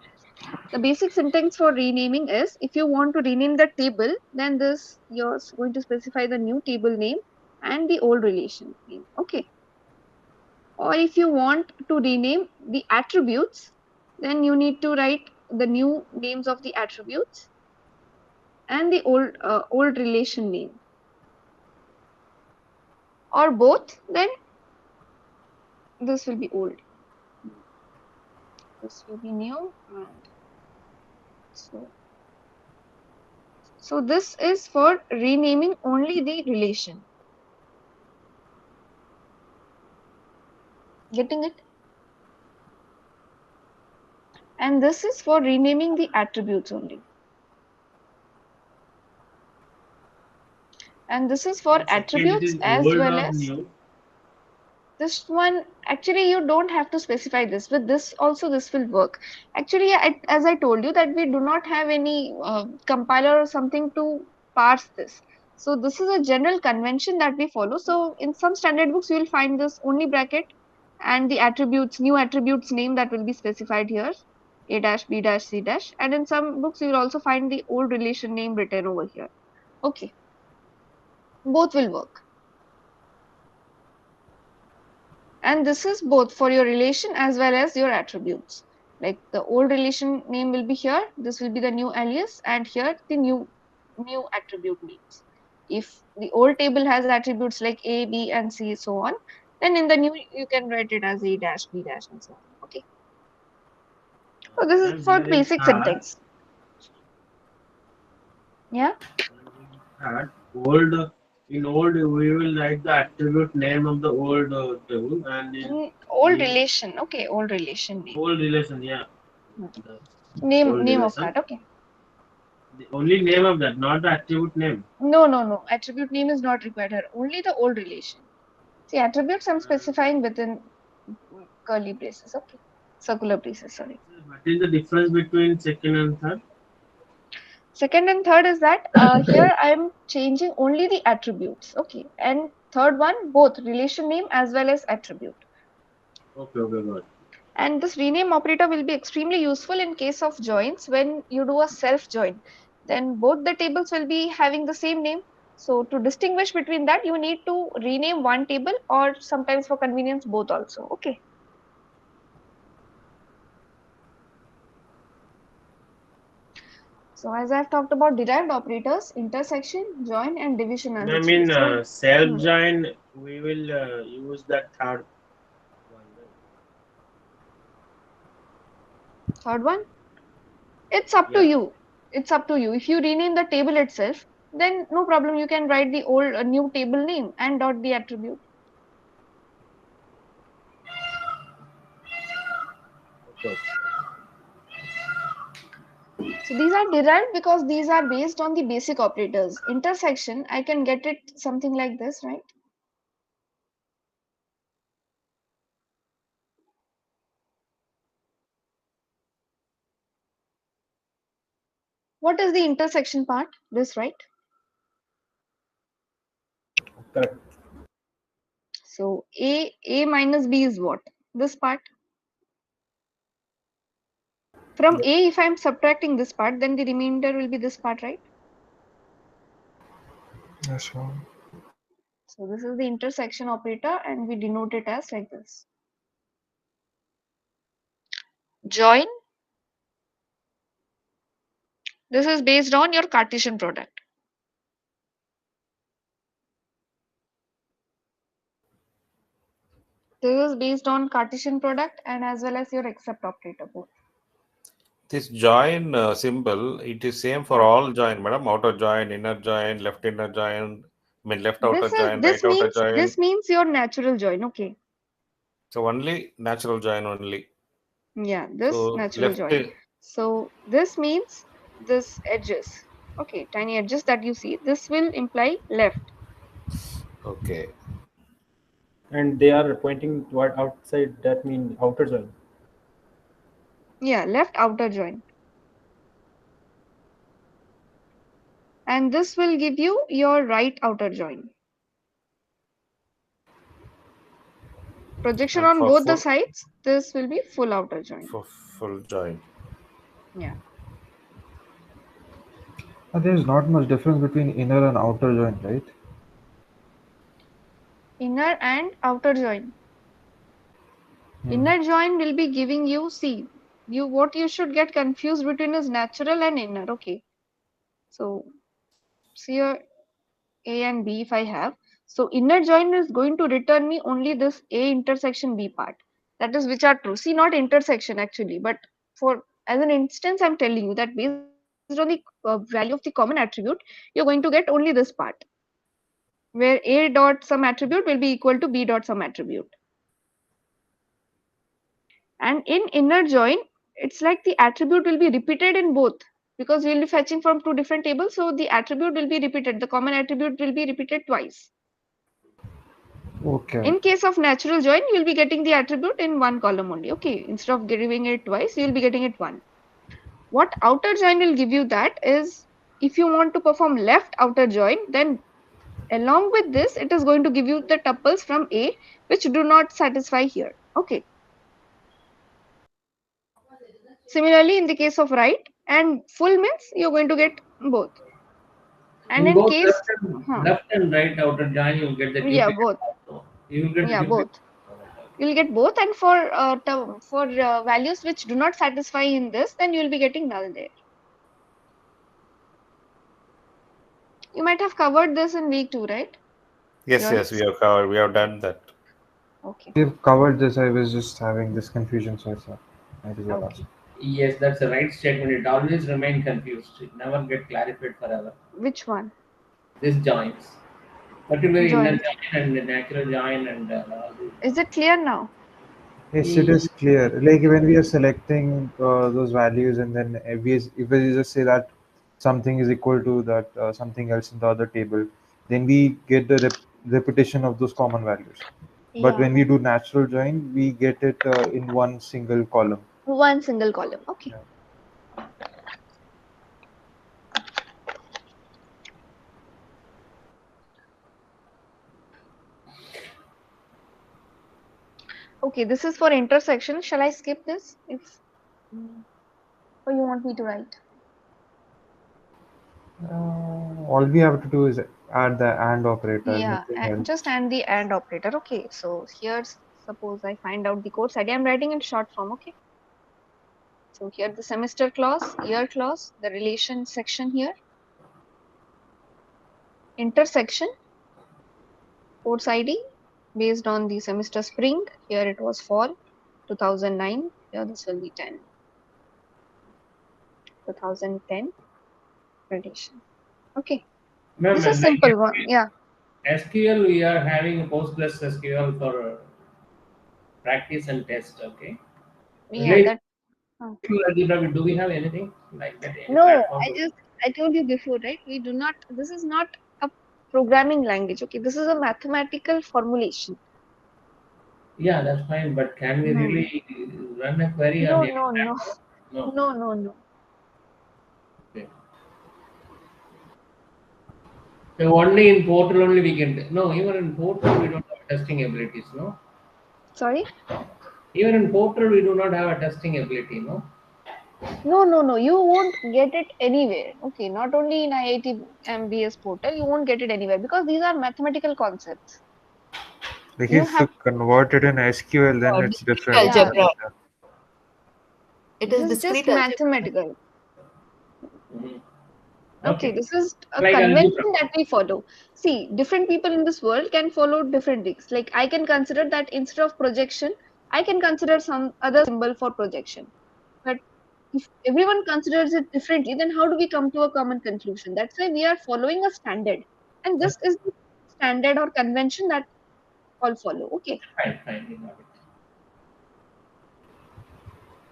the basic syntax for renaming is if you want to rename the table, then this you're going to specify the new table name and the old relation name. Okay. Or if you want to rename the attributes, then you need to write the new names of the attributes and the old relation name, or both, then this will be old, this will be new, and so this is for renaming only the relation. Getting it? And this is for renaming the attributes only. And this is for And second, it attributes is as old well or as new. this one. Actually, you don't have to specify this. With this also, this will work. Actually, as I told you that we do not have any compiler or something to parse this. So this is a general convention that we follow. So in some standard books, you will find this only bracket and the attributes, new attributes name that will be specified here, A dash, B dash, C dash. And in some books, you will also find the old relation name written over here. Okay, both will work. And this is both for your relation as well as your attributes. Like the old relation name will be here, this will be the new alias, and here the new attribute names. If the old table has attributes like A, B, and C, so on, then in the new you can write it as A dash, B dash, and so on. Okay. So this is Ma'am, for here in basic third, syntax. Yeah. third, old. In old, we will write the attribute name of the old table, and in Old new, relation. Okay. Old relation name. old relation. Yeah, Hmm. the old Name of relation. that. Okay. The only name of that, not the attribute name. No. Attribute name is not required here. Only the old relation. See, attributes I'm And specifying within curly braces. Okay. Circular braces. Sorry. what is the difference between second and third? Second and third is that here I'm changing only the attributes. Okay. And third one, both relation name as well as attribute. Okay, got it. And this rename operator will be extremely useful in case of joins when you do a self join. Then both the tables will be having the same name. So to distinguish between that, you need to rename one table or sometimes for convenience both also. Okay. So as I've talked about derived operators, intersection, join, and division are the I three. mean, So self join, we will use that third one, right? third one, it's up to Yeah. you. It's up to you. If you rename the table itself, then no problem. You can write the old new table name and dot the attribute. Okay. So these are derived because these are based on the basic operators. Intersection, I can get it something like this, right? What is the intersection part? This, right? Correct. So A minus B is what? This part. From A, if I am subtracting this part, then the remainder will be this part, right? Yes, sir. So this is the intersection operator, and we denote it as like this. Join. This is based on your Cartesian product. This is based on Cartesian product and as well as your except operator both. This join symbol, it is same for all join, madam. Outer join, inner join, left inner join, left outer join, right outer join. This means your natural join. Okay. So only natural join only. Yeah, this So natural left. join. So this means this edges. Okay, tiny edges that you see. This will imply left. Okay. And they are pointing toward outside. That means outer join. Yeah, left outer join. And this will give you your right outer join. Projection And on for both the full, sides, this will be full outer join. for full join. Yeah. There's not much difference between inner and outer joint, right? Inner and outer join. Inner join will be giving you, see, what you should get confused between is natural and inner. Okay. So see your A and B if I have. So inner join is going to return me only this A intersection B part. That is which are true. See, not intersection actually, but for as an instance, I'm telling you that based on the value of the common attribute, you're going to get only this part, where A dot some attribute will be equal to B dot some attribute. And in inner join, it's like the attribute will be repeated in both because we'll be fetching from two different tables. So the attribute will be repeated. The common attribute will be repeated twice. Okay. In case of natural join, you'll be getting the attribute in one column only. Okay, instead of giving it twice, you'll be getting it one. What outer join will give you that is if you want to perform left outer join, then along with this, it is going to give you the tuples from A which do not satisfy here. Okay. Similarly, in the case of right and full means you're going to get both. And In in both case, left and right outer join, you will get the yeah, duplicate both. also. You will get the Yeah, duplicate. both. You'll get both, and for values which do not satisfy in this, then you will be getting null there. You might have covered this in week 2, right? Yes, Joins? yes, we have covered. We have done that. Okay. We've covered this. I was just having this confusion, so I just got asked. Yes, that's the right statement. It always remain confused. It never get clarified forever. Which one? This joins, particularly inner Joins. join and the natural join and all these. Is it clear now? Yes, it is clear. Like when we are selecting those values, and then if we just say that something is equal to that something else in the other table, then we get the repetition of those common values. But Yeah. when we do natural join, we get it in one single column. One single column. Okay. Yeah. Okay, this is for intersection. Shall I skip this? Or you want me to write? All we have to do is add the AND operator, Yeah, nothing else. just and the AND operator. Okay, so here's suppose I find out the course ID. I'm writing in short form. Okay. So here the semester clause, year clause, the relation section here, intersection, course ID based on the semester spring. Here it was fall 2009. Here this will be 2010 relation. Okay. Ma'am, This is simple one. Yeah. SQL, we are having Postgres SQL for practice and test. Okay. Yeah. That. Do we have anything like that? Any No, platform? I told you before, right? We do not. This is not a programming language. Okay. This is a mathematical formulation. Yeah, that's fine. But can we really run a query on No, any no, no, platform? No. no, no, no. Okay. So only in portal only we can. No, even in portal we don't have testing abilities. No. Sorry? Even in portal we do not have a testing ability. No. No. You won't get it anywhere. Okay, not only in IIT MBS portal, you won't get it anywhere because these are mathematical concepts. Like You if you have, convert it in SQL, then it's Discrete different. yeah, algebra. It this is is just discrete algebra. mathematical. Okay, Okay. this is a Like algebra. convention that we follow. See, different people in this world can follow different things. Like I can consider that instead of projection, I can consider some other symbol for projection. But if everyone considers it differently, then how do we come to a common conclusion? That's why we are following a standard. And this is the standard or convention that all follow. Okay. Fine. We got it.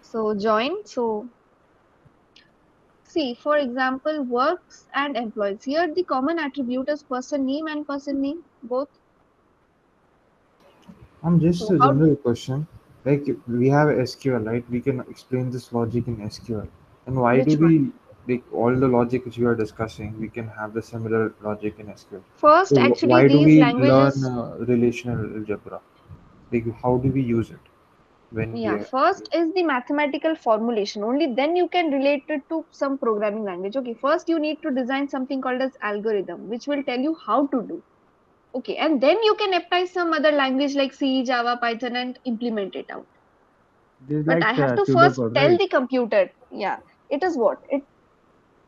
So join. So see, for example, works and employees. Here the common attribute is person name and person name both. Just So a how general question. Like we have SQL, right? We can explain this logic in SQL. And why do which one? we like all the logic which we are discussing? We can have the similar logic in SQL. First, So actually, why do these we learn languages, relational algebra? Like how do we use it when we yeah, are? first is the mathematical formulation. Only then you can relate it to some programming language. Okay, first you need to design something called as algorithm, which will tell you how to do. Okay, and then you can apply some other language like C, Java, Python, and implement it out. This is But like I have to tuple first code, tell right? the computer, yeah, it is what it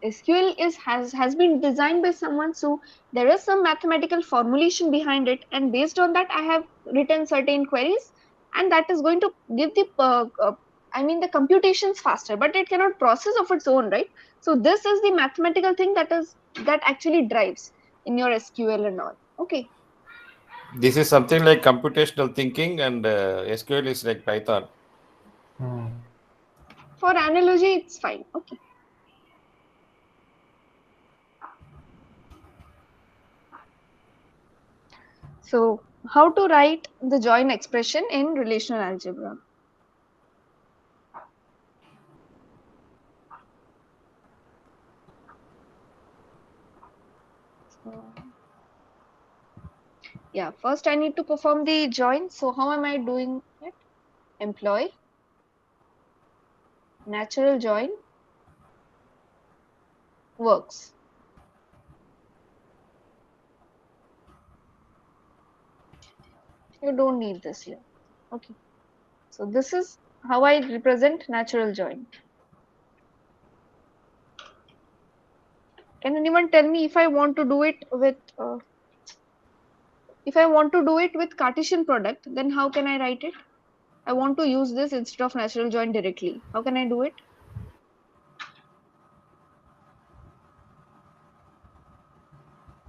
SQL is has been designed by someone, so there is some mathematical formulation behind it, and based on that, I have written certain queries, and that is going to give the I mean the computations faster, but it cannot process of its own, right? So this is the mathematical thing that actually drives in your SQL and all. Okay, This is something like computational thinking, and SQL is like Python. Hmm. for analogy, it's fine. Okay, so how to write the join expression in relational algebra? So, yeah, first I need to perform the join. So how am I doing it? Employee, natural join, works. You don't need this here. Okay. So this is how I represent natural join. Can anyone tell me if I want to do it with Cartesian product, then how can I write it? I want to use this instead of natural join directly. How can I do it?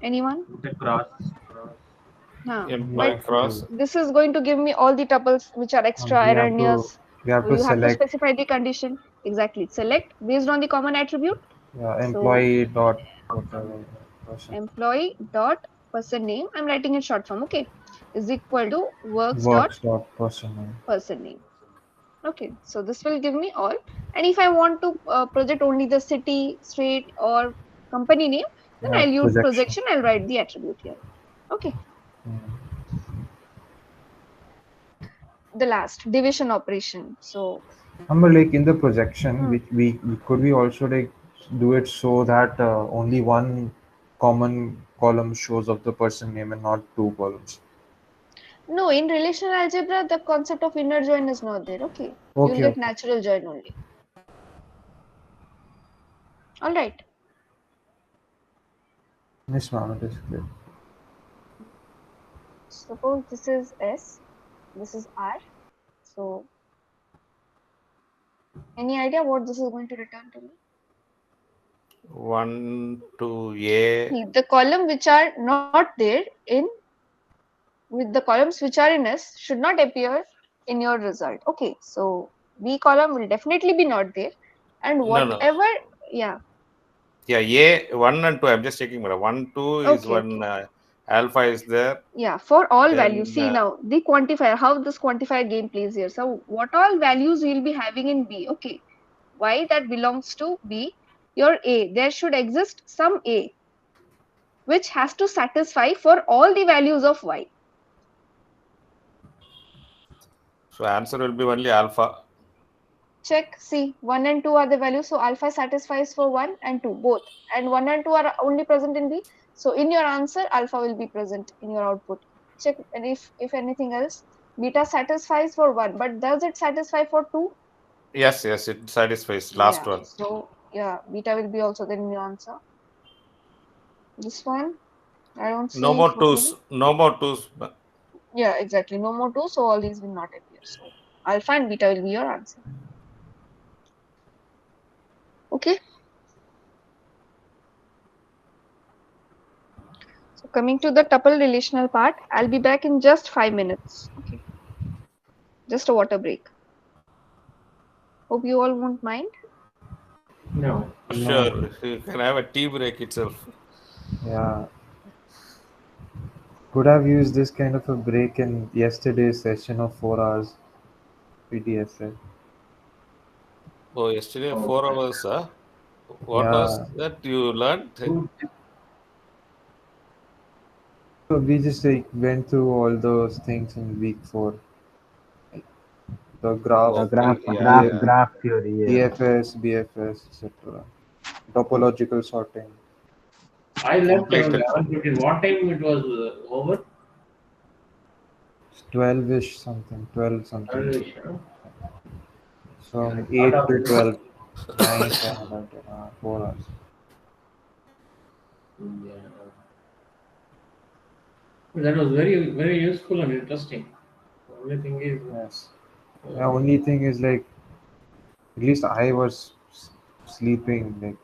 Anyone? The cross. Employee But cross. this is going to give me all the tuples which are extra erroneous. We have So to you have to select specify the condition. Exactly. Select based on the common attribute. So employee dot whatever person employee dot person name. I'm writing in short form. Okay. Is equal to works dot works dot person name. person name. Okay. So this will give me all. And if I want to project only the city, state, or company name, then I'll use Projection. projection. I'll write the attribute here. Okay. Hmm. The last division operation. So But like in the projection, hmm, we could we also like do it so that only one common column shows of the person name and not two columns. no, in relational algebra, the concept of inner join is not there. Okay. You'll Okay, get okay. natural join only. All right. Yes, ma'am, it is clear. Suppose this is S, this is R. So, any idea what this is going to return to me? 1 to A. See, the column which are not there in with the columns which are in S should not appear in your result. Okay, so B column will definitely be not there, and No. whatever, yeah, Yeah, A 1 and 2. I'm just checking. 1, 2 is okay, one okay. alpha is there. Yeah, for all values. Then See now the quantifier, how this quantifier game plays here. So what all values we'll be having in B? Okay, y that belongs to B, your A, there should exist some A. which has to satisfy for all the values of y. So answer will be only alpha. Check, see, 1 and 2 are the values, so alpha satisfies for 1 and 2 both, and 1 and 2 are only present in B, so in your answer alpha will be present in your output. Check, and if anything else, beta satisfies for 1, but does it satisfy for 2? Yes, it satisfies last Yeah, one. so yeah, beta will be also then in your answer. This one I don't No see more it twos. properly. No more twos. Yeah, exactly, no more 2, so all these will not appear, so alpha and beta will be your answer. Okay. So coming to the tuple relational part, I'll be back in just 5 minutes. Okay. Just a water break. Hope you all won't mind. No. Sure, you can have a tea break itself. Yeah. Could have used this kind of a break in yesterday's session of 4 hours PDS, right? Oh, yesterday Oh, 4 hours, huh? What was Yeah. that you learned? So we just like went through all those things in week 4. Like the graph, Okay, yeah. graph theory. Yeah. DFS, BFS, etc. Topological sorting. I left around Completed. 11:15. What time it was over? 12-ish something, 12 something. Early, huh? Yeah, From I thought 8 of to it. 12, 9, 10, 11, 4 hours. Yeah. That was very, very useful and interesting. The only thing is, Yes. The only thing is like, at least I was sleeping like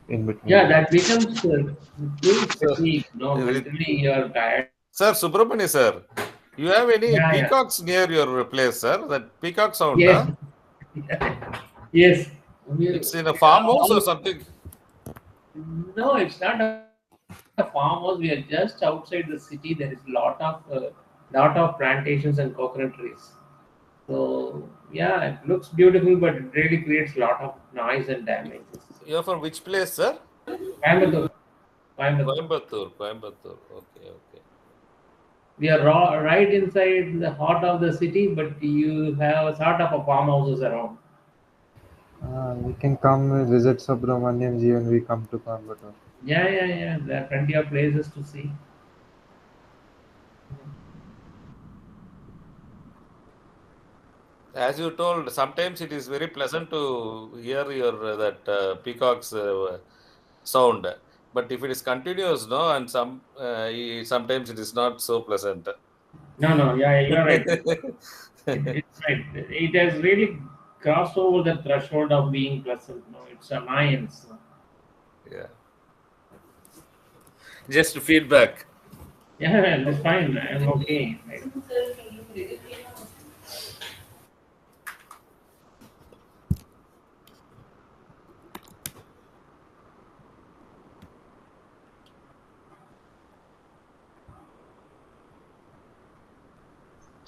in yeah, between. that becomes full So, fatigue. No, mentally you are tired. sir, Subramani sir, you have any Yeah, yeah. peacocks near your place, sir? That peacock sound, Yes. huh? Yes. It's in a We are farmhouse or all, something? no, it's not a farmhouse. We are just outside the city. There is lot of plantations and coconut trees. So yeah, it looks beautiful, but it really creates a lot of noise and damages. You're from which place, sir? Coimbatore, Coimbatore. Coimbatore. Okay. We are right inside the heart of the city, but you have sort of a farmhouses around. We can come visit Subramaniam ji when we come to Coimbatore. Yeah. There are plenty of places to see. As you told, sometimes it is very pleasant to hear your that peacock's sound. But if it is continuous, no, and sometimes it is not so pleasant. No, yeah, you're right. It's right. It has really crossed over the threshold of being pleasant. No, it's annoyance. Yeah. Just feedback. Yeah, that's fine. I'm okay. Right.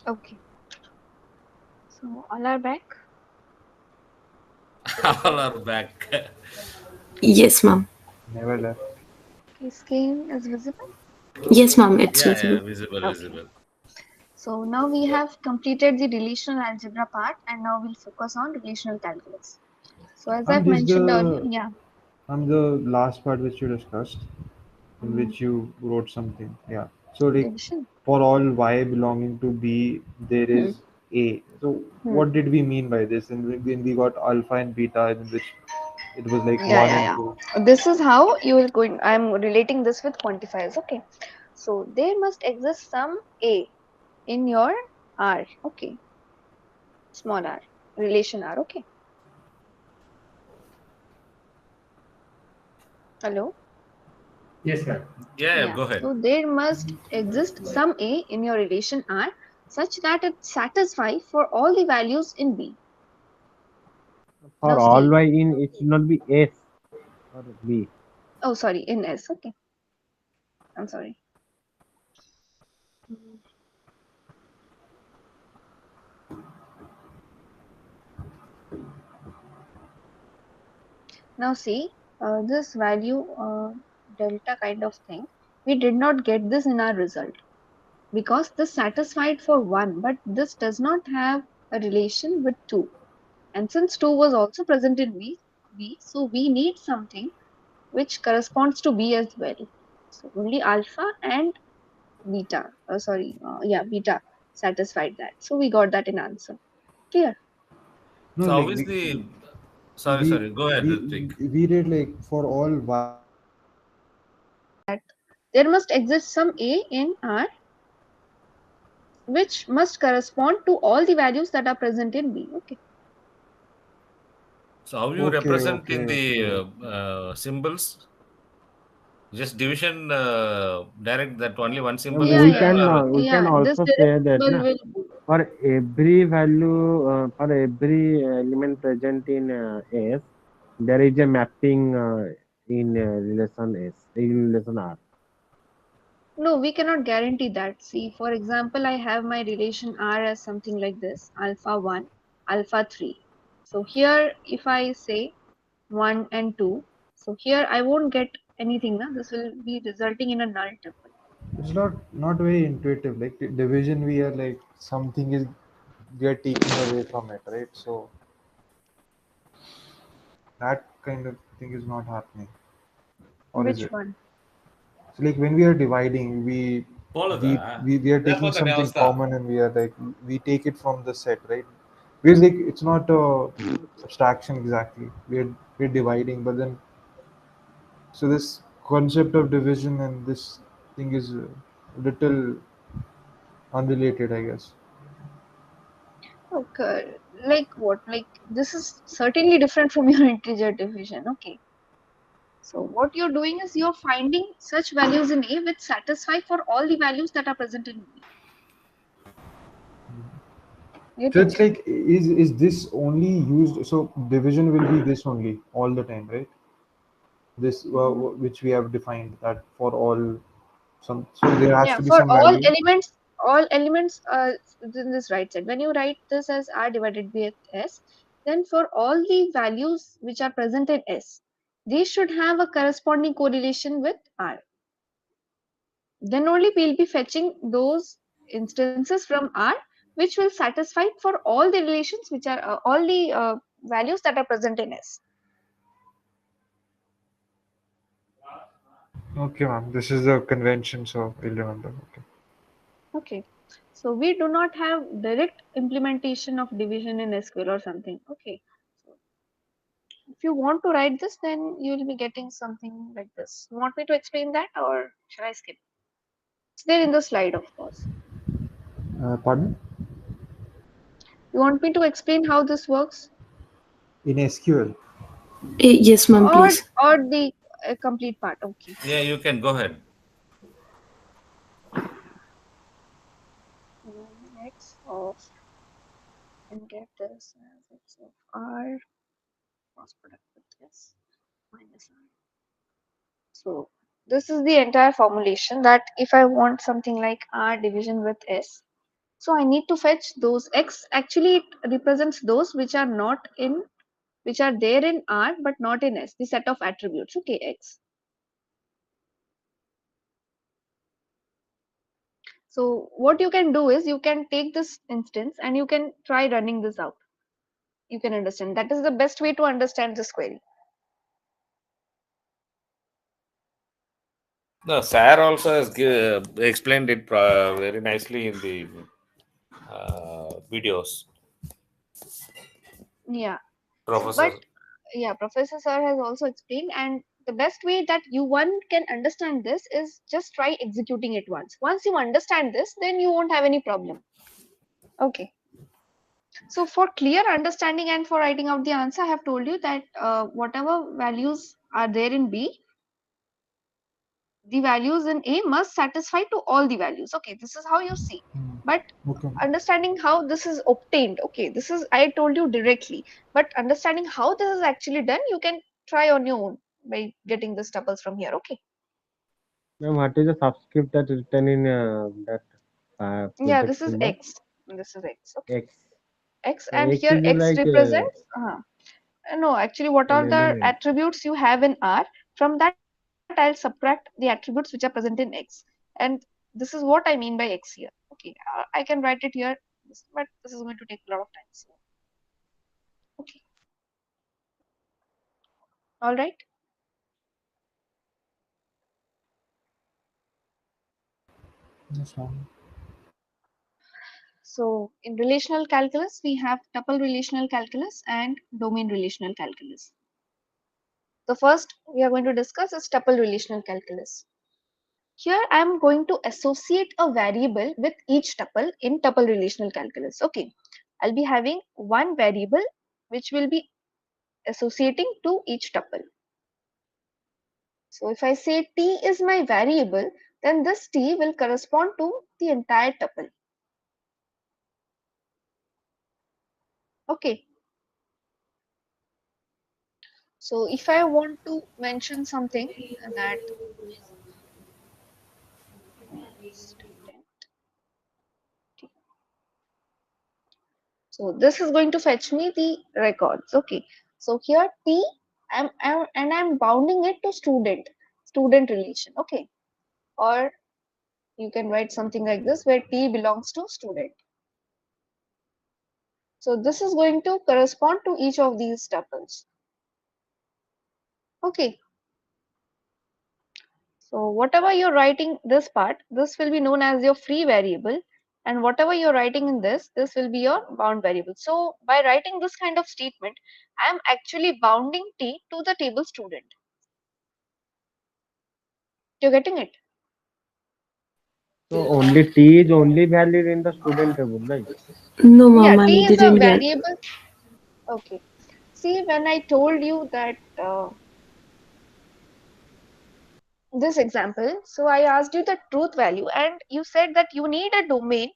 Okay. So all are back. All are back. Yes, ma'am. Never left. Okay, screen is visible. Yes, ma'am. It's Yeah, visible. visible, Okay. visible. So now we have completed the relational algebra part, and now we'll focus on relational calculus. So as I've This mentioned earlier, the yeah. the last part which you discussed, in which you wrote something. Yeah. So like Division. for all y belonging to B, there is A. So what did we mean by this? And when we got alpha and beta, in which it was like Yeah, 1 yeah, and yeah. 2. This is how you will going. I'm relating this with quantifiers. Okay. So there must exist some A in your R. Okay. Small r. Relation R. Okay. Hello. Yes, ma'am. Yeah, Yeah. go ahead. So there must exist some A in your relation R such that it satisfies for all the values in B. For Now all see. y in, it should not be S or B. Oh, sorry. In S. Okay. I'm sorry. Now see, this value delta kind of thing, we did not get this in our result because this satisfied for 1, but this does not have a relation with 2. And since 2 was also present in B, so we need something which corresponds to B as well. So only alpha and beta, beta satisfied that. So we got that in answer. Clear? No, So like obviously, sorry, we sorry. Go ahead, Ritik. we did like for all That there must exist some A in R which must correspond to all the values that are present in B. Okay. So how you okay, represent okay, in okay. the symbols? Just division direct that only one Yeah, symbol is Yeah, we there, yeah, can or we can yeah. This also direct say that symbol na, will. for every value for every element present in S, there is a mapping in relation S in relation R. No, we cannot guarantee that. See, for example, I have my relation R as something like this, alpha 1, alpha 3. So here, if I say 1 and 2, so here I won't get anything. Na? This will be resulting in a null tuple. It's not very intuitive. Like division, we are like something is we are taking away from it, right? So that kind of thing is not happening, or is Which it? one? So like when we are dividing, போலதா we are taking therefore the something avastha. common and we are like we take it from the set, right? We're like it's not a abstraction exactly. We're dividing, but then so this concept of division and this thing is a little unrelated, I guess. Okay, like what? Like this is certainly different from your integer division. Okay. So what you're doing is you're finding such values in A which satisfy for all the values that are present in B. So Getting it's it? like is this only used? So division will be this only all the time, right? This which we have defined that for all some. So there has Yeah, to be for some value. all elements in this right side. When you write this as R divided by S, then for all the values which are present in S, they should have a corresponding correlation with R. Then only we'll be fetching those instances from R which will satisfy for all the relations which are all the values that are present in S. Okay, ma'am. This is the convention, so we'll remember. Okay. Okay. So we do not have direct implementation of division in SQL or something. Okay. So if you want to write this, then you will be getting something like this. You want me to explain that or shall I skip? It's there in the slide, of course. Pardon? You want me to explain how this works? In SQL. Yes, ma'am, please. Or the complete part? Okay. Yeah, you can go ahead. X of and get this as x of R cross product with S minus R. So this is the entire formulation that if I want something like R division with S, so I need to fetch those X. Actually, it represents those which are not in, which are there in R but not in S, the set of attributes. Okay, X. So what you can do is you can take this instance and you can try running this out. You can understand. That is the best way to understand this query. No, Sir also has explained it very nicely in the videos. Yeah. Professor. But yeah, Professor Sir has also explained, and the best way that one can understand this is just try executing it once. Once you understand this, then you won't have any problem. Okay. So for clear understanding and for writing out the answer, I have told you that whatever values are there in B, the values in A must satisfy to all the values. Okay, this is how you see. But Okay. understanding how this is obtained, okay, this is I told you directly. But understanding how this is actually done, you can try on your own by getting the tuples from here. Okay. Ma'am, what is the subscript that written in that Yeah, project this is symbol? X. This is X. Okay. X. X, So and X here is X like represents. No, actually, what an are the element. attributes you have in R? From that I'll subtract the attributes which are present in X. And this is what I mean by X here. Okay, I can write it here, but this is going to take a lot of time. So, okay, all right. That's fine. So in relational calculus, we have tuple relational calculus and domain relational calculus. The first we are going to discuss is tuple relational calculus. Here I am going to associate a variable with each tuple in tuple relational calculus. Okay, I'll be having one variable which will be associating to each tuple. So if I say t is my variable, then this t will correspond to the entire tuple. Okay. So if I want to mention something that student, so this is going to fetch me the records. Okay. So here t, I'm bounding it to student relation. Okay. Or you can write something like this where t belongs to student. So this is going to correspond to each of these tuples. Okay. So whatever you're writing this part, this will be known as your free variable, and whatever you're writing in this will be your bound variable. So by writing this kind of statement, I am actually bounding t to the table student. You're getting it? So only T is only valid in the student table, right? No, Yeah, mom, I t is a didn't get. variable. Okay. See, when I told you that this example, so I asked you the truth value, and you said that you need a domain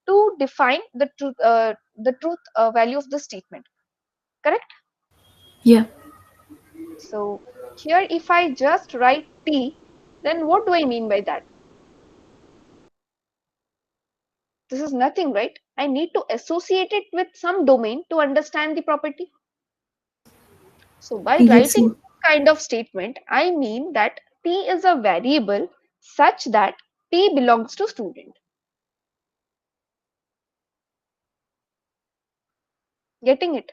to define the truth value of the statement. Correct? Yeah. So here if I just write t, then what do I mean by that? This is nothing, right? I need to associate it with some domain to understand the property. So by Yes, writing ma'am. this kind of statement, I mean that t is a variable such that t belongs to student. Getting it?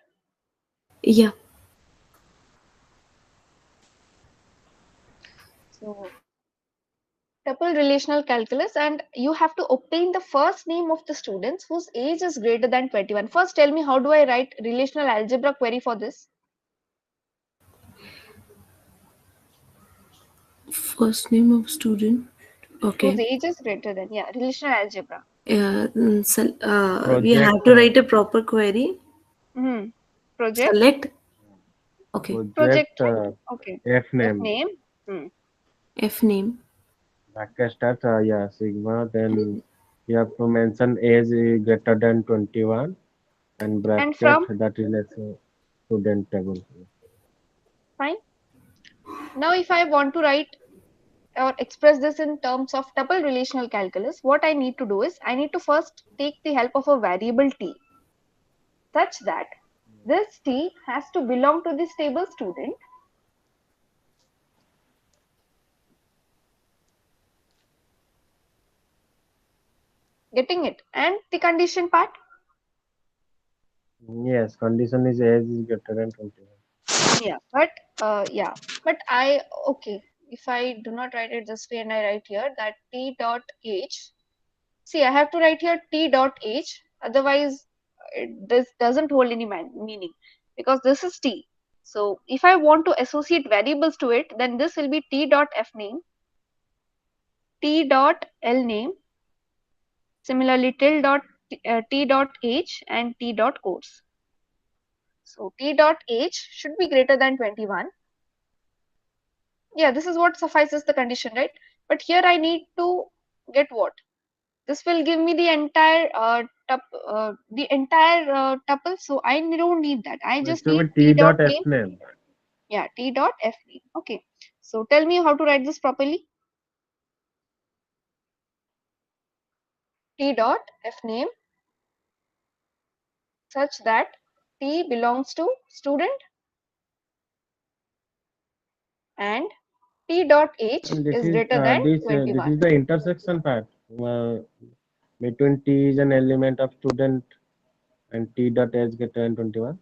Yeah. So tuple relational calculus, and you have to obtain the first name of the students whose age is greater than 21. First tell me, how do I write relational algebra query for this? First name of student. Whose Okay. age is greater than, yeah, relational algebra. We have Project, to write a proper query. Hmm. Project, Select. Okay. project project, okay. F F name. name. Hmm. F name. Bracket starts, yeah, sigma. Then you have to mention age is greater than 21 and And bracket from, that is like student table. fine. Now if I want to write or express this in terms of tuple relational calculus, what I need to do is I need to first take the help of a variable t such that this t has to belong to this table student. Getting it? And the condition part. Yes, condition is age is greater than 21. Yeah, but I, okay, if I do not write it this way and I write here that t dot age, see, I have to write here t dot age, otherwise this doesn't hold any meaning because this is t. So if I want to associate variables to it, then this will be t dot f name, t dot l name, similarly t dot age and t dot course. So t dot age should be greater than 21. Yeah, this is what suffices the condition, right? But here I need to get what? This will give me the entire tuple. So I don't need that. I So it just should need be T t dot dot F name. name. Yeah, t dot f name. Okay. So tell me how to write this properly. T dot f name such that t belongs to student and T dot H And this is is greater than this 21. is the intersection part between T is an element of student and T dot H greater than 21.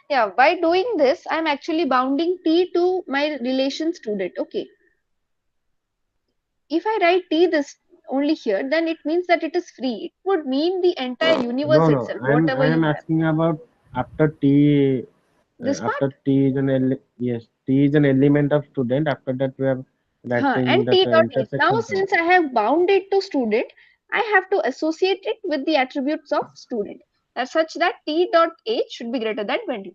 Yeah, by doing this, I'm actually bounding T to my relation student. Okay. If I write T this only here, then it means that it is free. It would mean the entire universe No, itself, I whatever am you have. asking about after T. This part? After T is yes, T is an element of student. After that, we are writing And that T dot H. Now, intersection part. since I have bound it to student, I have to associate it with the attributes of student. That's such that T dot H should be greater than 21.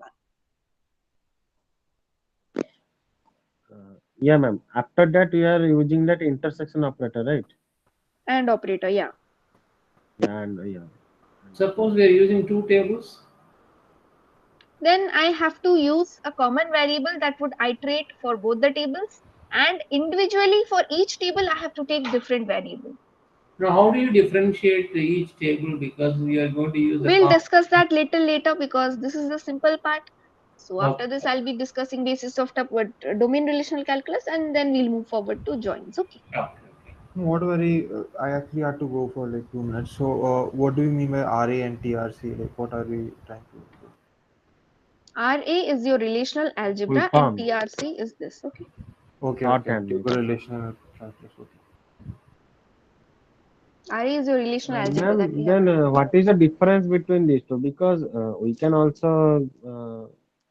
Yeah, ma'am. After that, we are using that intersection operator, right? And operator, yeah. Yeah, and yeah. Suppose we are using two tables. Then I have to use a common variable that would iterate for both the tables, and individually for each table I have to take different variable. Now, how do you differentiate each table? Because we are going to use the We'll discuss that little later because this is the simple part. So after Okay. this I'll be discussing basis of domain relational calculus, and then we'll move forward to joins. Okay. Okay. What worry? I actually had to go for like 2 minutes. So, what do you mean by RA and TRC? Like, what are we trying to do? RA is your relational Full algebra and form. TRC is this. Okay. Okay. Shorthand. Tuple relational calculus. Okay. RA is your relational algebra that we Ma'am, have then to do. what is the difference between these two? Because we can also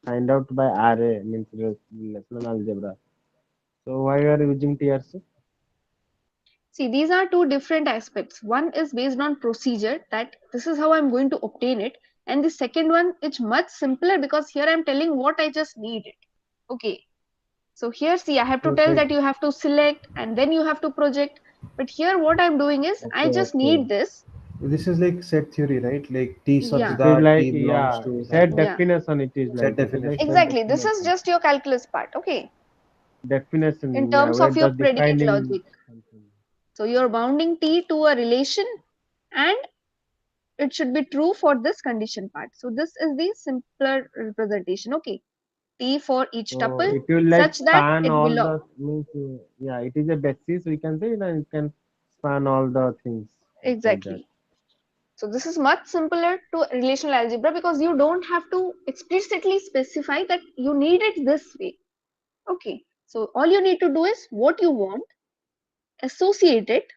find out by array, means relational algebra. So why are you using TRC? See, these are two different aspects. One is based on procedure, that this is how I'm going to obtain it. And the second one is much simpler because here I'm telling what I just need it. Okay. So here, see, I have So to it's tell like, that you have to select and then you have to project. But here what I'm doing is I just Okay. need this. this is like set theory, right? Like T such Yeah, It is that like, T belongs yeah, to that set one. yeah, definition. It is Set like, it is like definition. set exactly. This is definition. just your calculus part. Okay. In Definition, yeah, terms we're of your just predicate defining logic. something. So you're bounding T to a relation and it should be true for this condition part. So this is the simpler representation. Okay. T for each So tuple it will like such that span it all belongs. the means, yeah, it is a basis. We can say that it can span all the things inside that. Exactly. So this is much simpler to relational algebra because you don't have to explicitly specify that you need it this way. Okay. So all you need to do is what you want, associate it,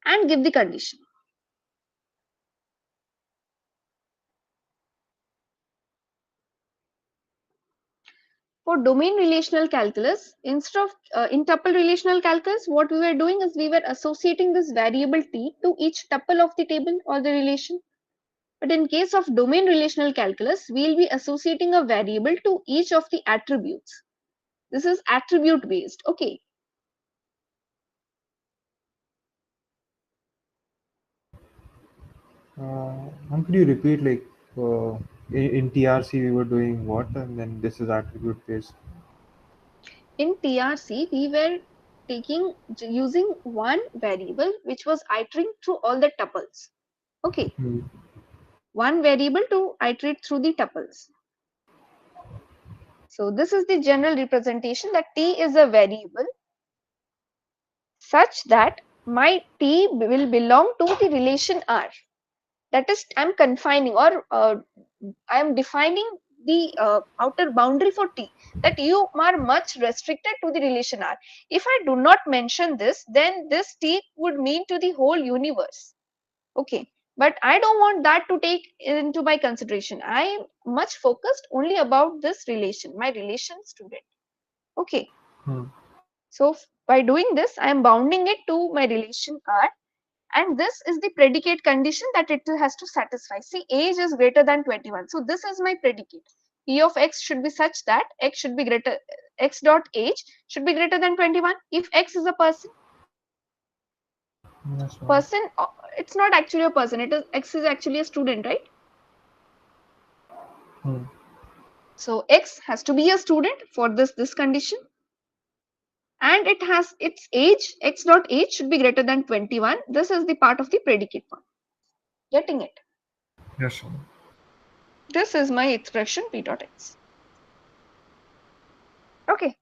and give the condition. For domain relational calculus, instead of in tuple relational calculus, what we were doing is we were associating this variable t to each tuple of the table or the relation. But in case of domain relational calculus, we'll be associating a variable to each of the attributes. This is attribute based. Okay. And could you repeat like in TRC we were doing what, and then this is attribute based. In TRC, we were using one variable which was iterating through all the tuples. Okay. One variable to iterate through the tuples. So this is the general representation that t is a variable such that my t will belong to the relation R. That is, I'm confining or I'm defining the outer boundary for t, that you are much restricted to the relation R. If I do not mention this, then this t would mean to the whole universe. Okay. But I don't want that to take into my consideration. I am much focused only about this relation, my relation student. Okay. So by doing this, I am bounding it to my relation R, and this is the predicate condition that it has to satisfy. See, age is greater than 21. So this is my predicate. P of x should be such that x should be greater, x dot age should be greater than 21. If x is a person, person, it's not actually a person. It is x is actually a student, right? So x has to be a student for this condition, and it has its age, x dot age should be greater than 21. This is the part of the predicate one. Getting it? Yes, sir. This is my expression p dot x. Okay.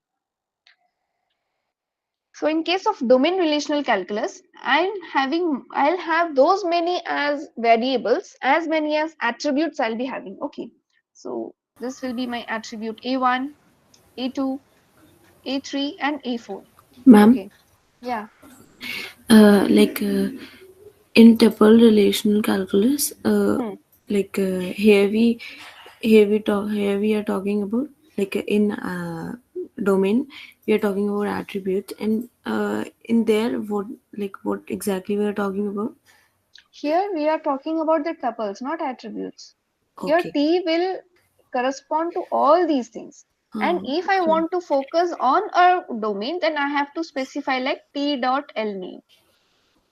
So in case of domain relational calculus, I'll have those many as variables, as many as attributes I'll be having. Okay. So this will be my attribute A1, A2, A3 and A4. Ma'am, Okay. Yeah. like in tuple relational calculus, Hmm. like here we are talking about, like in domain we are talking about attributes, and in there what exactly we are talking about? Here we are talking about the tuples, not attributes. Here Okay. T will correspond to all these things. And if I Okay. want to focus on a domain, then I have to specify like T dot L name.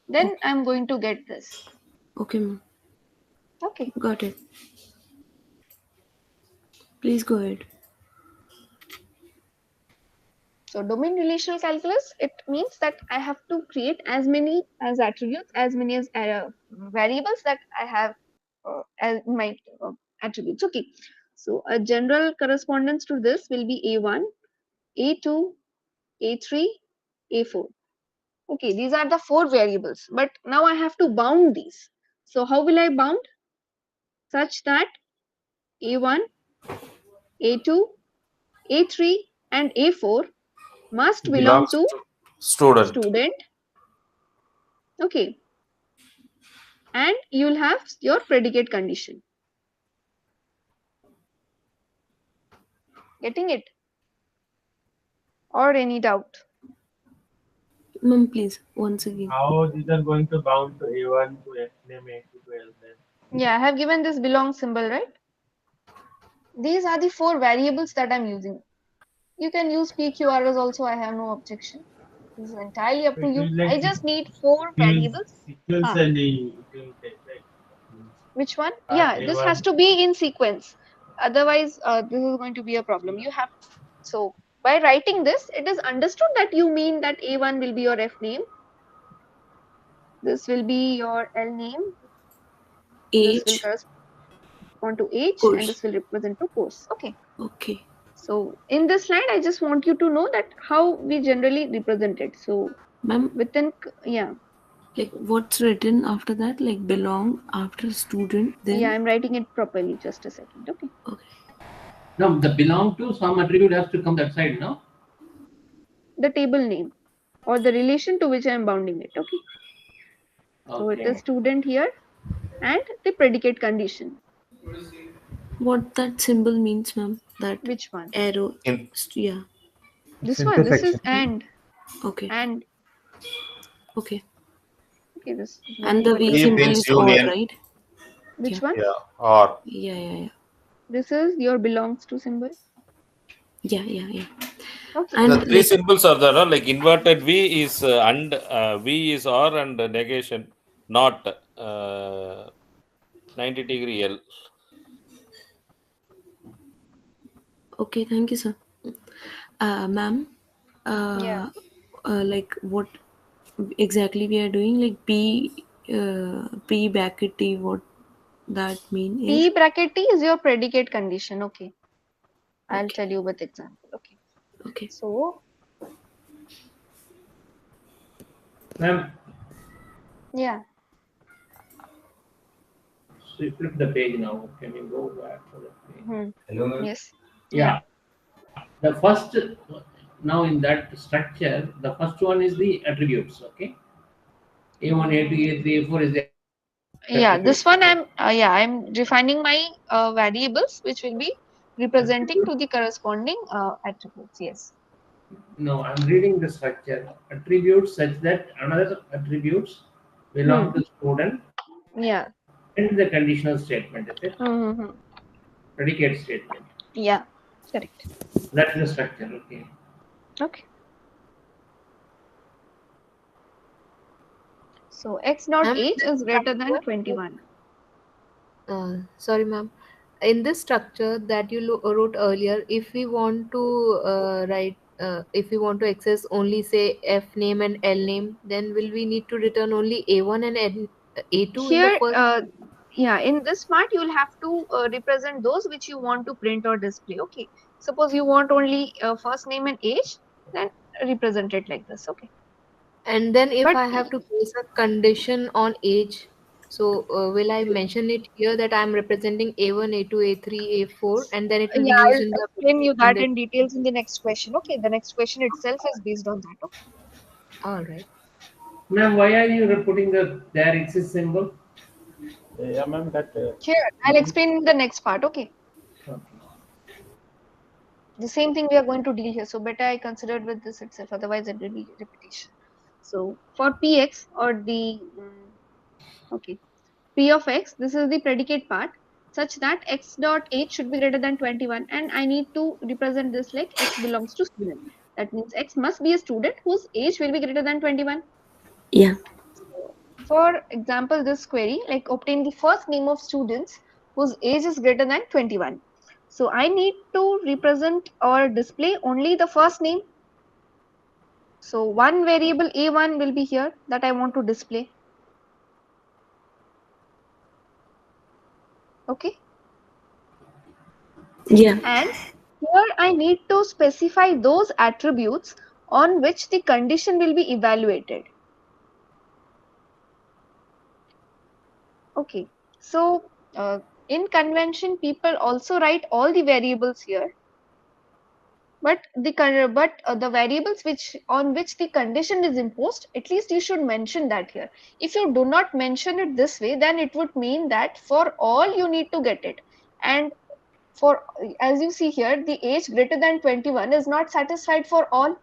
Then Okay. I'm going to get this. Okay, ma'am. Okay. Got it. Please go ahead. So domain relational calculus, it means that I have to create as many as attributes, as many as variables that I have as my attributes. Okay. So a general correspondence to this will be A1, A2, A3, A4. Okay, these are the 4 variables, but now I have to bound these. So how will I bound? Such that A1, A2, A3 and A4 must belong Belongs to to student. student. Okay, and you'll have your predicate condition. Getting it? Or any doubt? Ma'am, please, once again. How these are going to bound to A1 to F name, A2 to L name? Yeah, I have given this belong symbol, right? These are the 4 variables that I'm using. You can use PQRs also, I have no objection. This is entirely up to It you. will like I just need 4 variables. sequentially it will take, right? Which one? Start Yeah, this has A1. to be in sequence. Otherwise, this is going to be a problem. You have, so by writing this, it is understood that you mean that A1 will be your F name. This will be your L name. This will Age, correspond to age, and course. this will represent to course. Okay. Okay. So in this slide, I just want you to know that how we generally represent it. So Ma'am, within, yeah. like what's written after that? Like belong after student, then? Yeah, I'm writing it properly. Just a second. Okay. Okay. No, the belong to some attribute has to come that side, no? The table name or the relation to which I am bounding it. Okay. So it is Okay. student here and the predicate condition. What that symbol means, ma'am? That Which one? arrow. In Yeah. It's This one. This is intersection. and. Okay. And. Okay. Okay, this is And nothing the but V E the. symbol means is or, union. right? Which Yeah. one? Yeah. Or Yeah, yeah, yeah. This is your belongs to symbol. Yeah, yeah, yeah. Okay. And the 3 symbols are there, no? Like inverted V is and V is or and negation, not 90-degree L. okay, thank you, sir. Ma'am, Yeah. like what exactly we are doing? Like P bracket T, what that mean is? P bracket T is your predicate condition. Okay. I'll Okay. tell you with example. Okay. Okay. So, Ma'am, yeah. so you flip the page now. Can you go back to the page? Hmm. Yes. Yeah. The first, now in that structure, the first one is the attributes, okay? A1, A2, A3, A4 is the Yeah, attribute. this one I'm defining my variables which will be representing to the corresponding attributes. Yes. No, I'm reading the structure. Attributes such that another attributes belong to student Yeah. and the conditional statement, is it? Mm-hmm. Predicate statement. Yeah. Correct. That's the structure, okay. Okay. So x dot Ma'am, h in is this greater than structure, 21. sorry, ma'am. In this structure that you wrote earlier, if we want to if we want to access only say F name and L name, then will we need to return only A1 and A2 in the Here, first? yeah, in this part, you'll have to represent those which you want to print or display. Okay. Suppose you want only first name and age, then represent it like this. Okay. And then if But I have to place a condition on age, so will I mention it here that I'm representing A1, A2, A3, A4, and then it will be yeah, used I'll in the explain you in that the in details in the next question. Okay, the next question itself is based on that. Okay. all right. Ma'am, why are you putting the there exists symbol? Yeah, ma'am. That Here, I'll explain in the next part. Okay. Okay. The same thing we are going to deal here. So better I considered with this itself, otherwise it will be repetition. So for px or the okay, p of x, this is the predicate part such that x dot age should be greater than 21, and I need to represent this like x belongs to student. That means x must be a student whose age will be greater than 21. Yeah. So for example, this query like obtain the first name of students whose age is greater than 21. So I need to represent or display only the first name. So one variable a1 will be here that I want to display. Okay. Yeah. And here I need to specify those attributes on which the condition will be evaluated. Okay. So in convention, people also write all the variables here. But the variables which on which the condition is imposed, at least you should mention that here. If you do not mention it this way, then it would mean that for all you need to get it. And for as you see here, the age greater than 21 is not satisfied for all.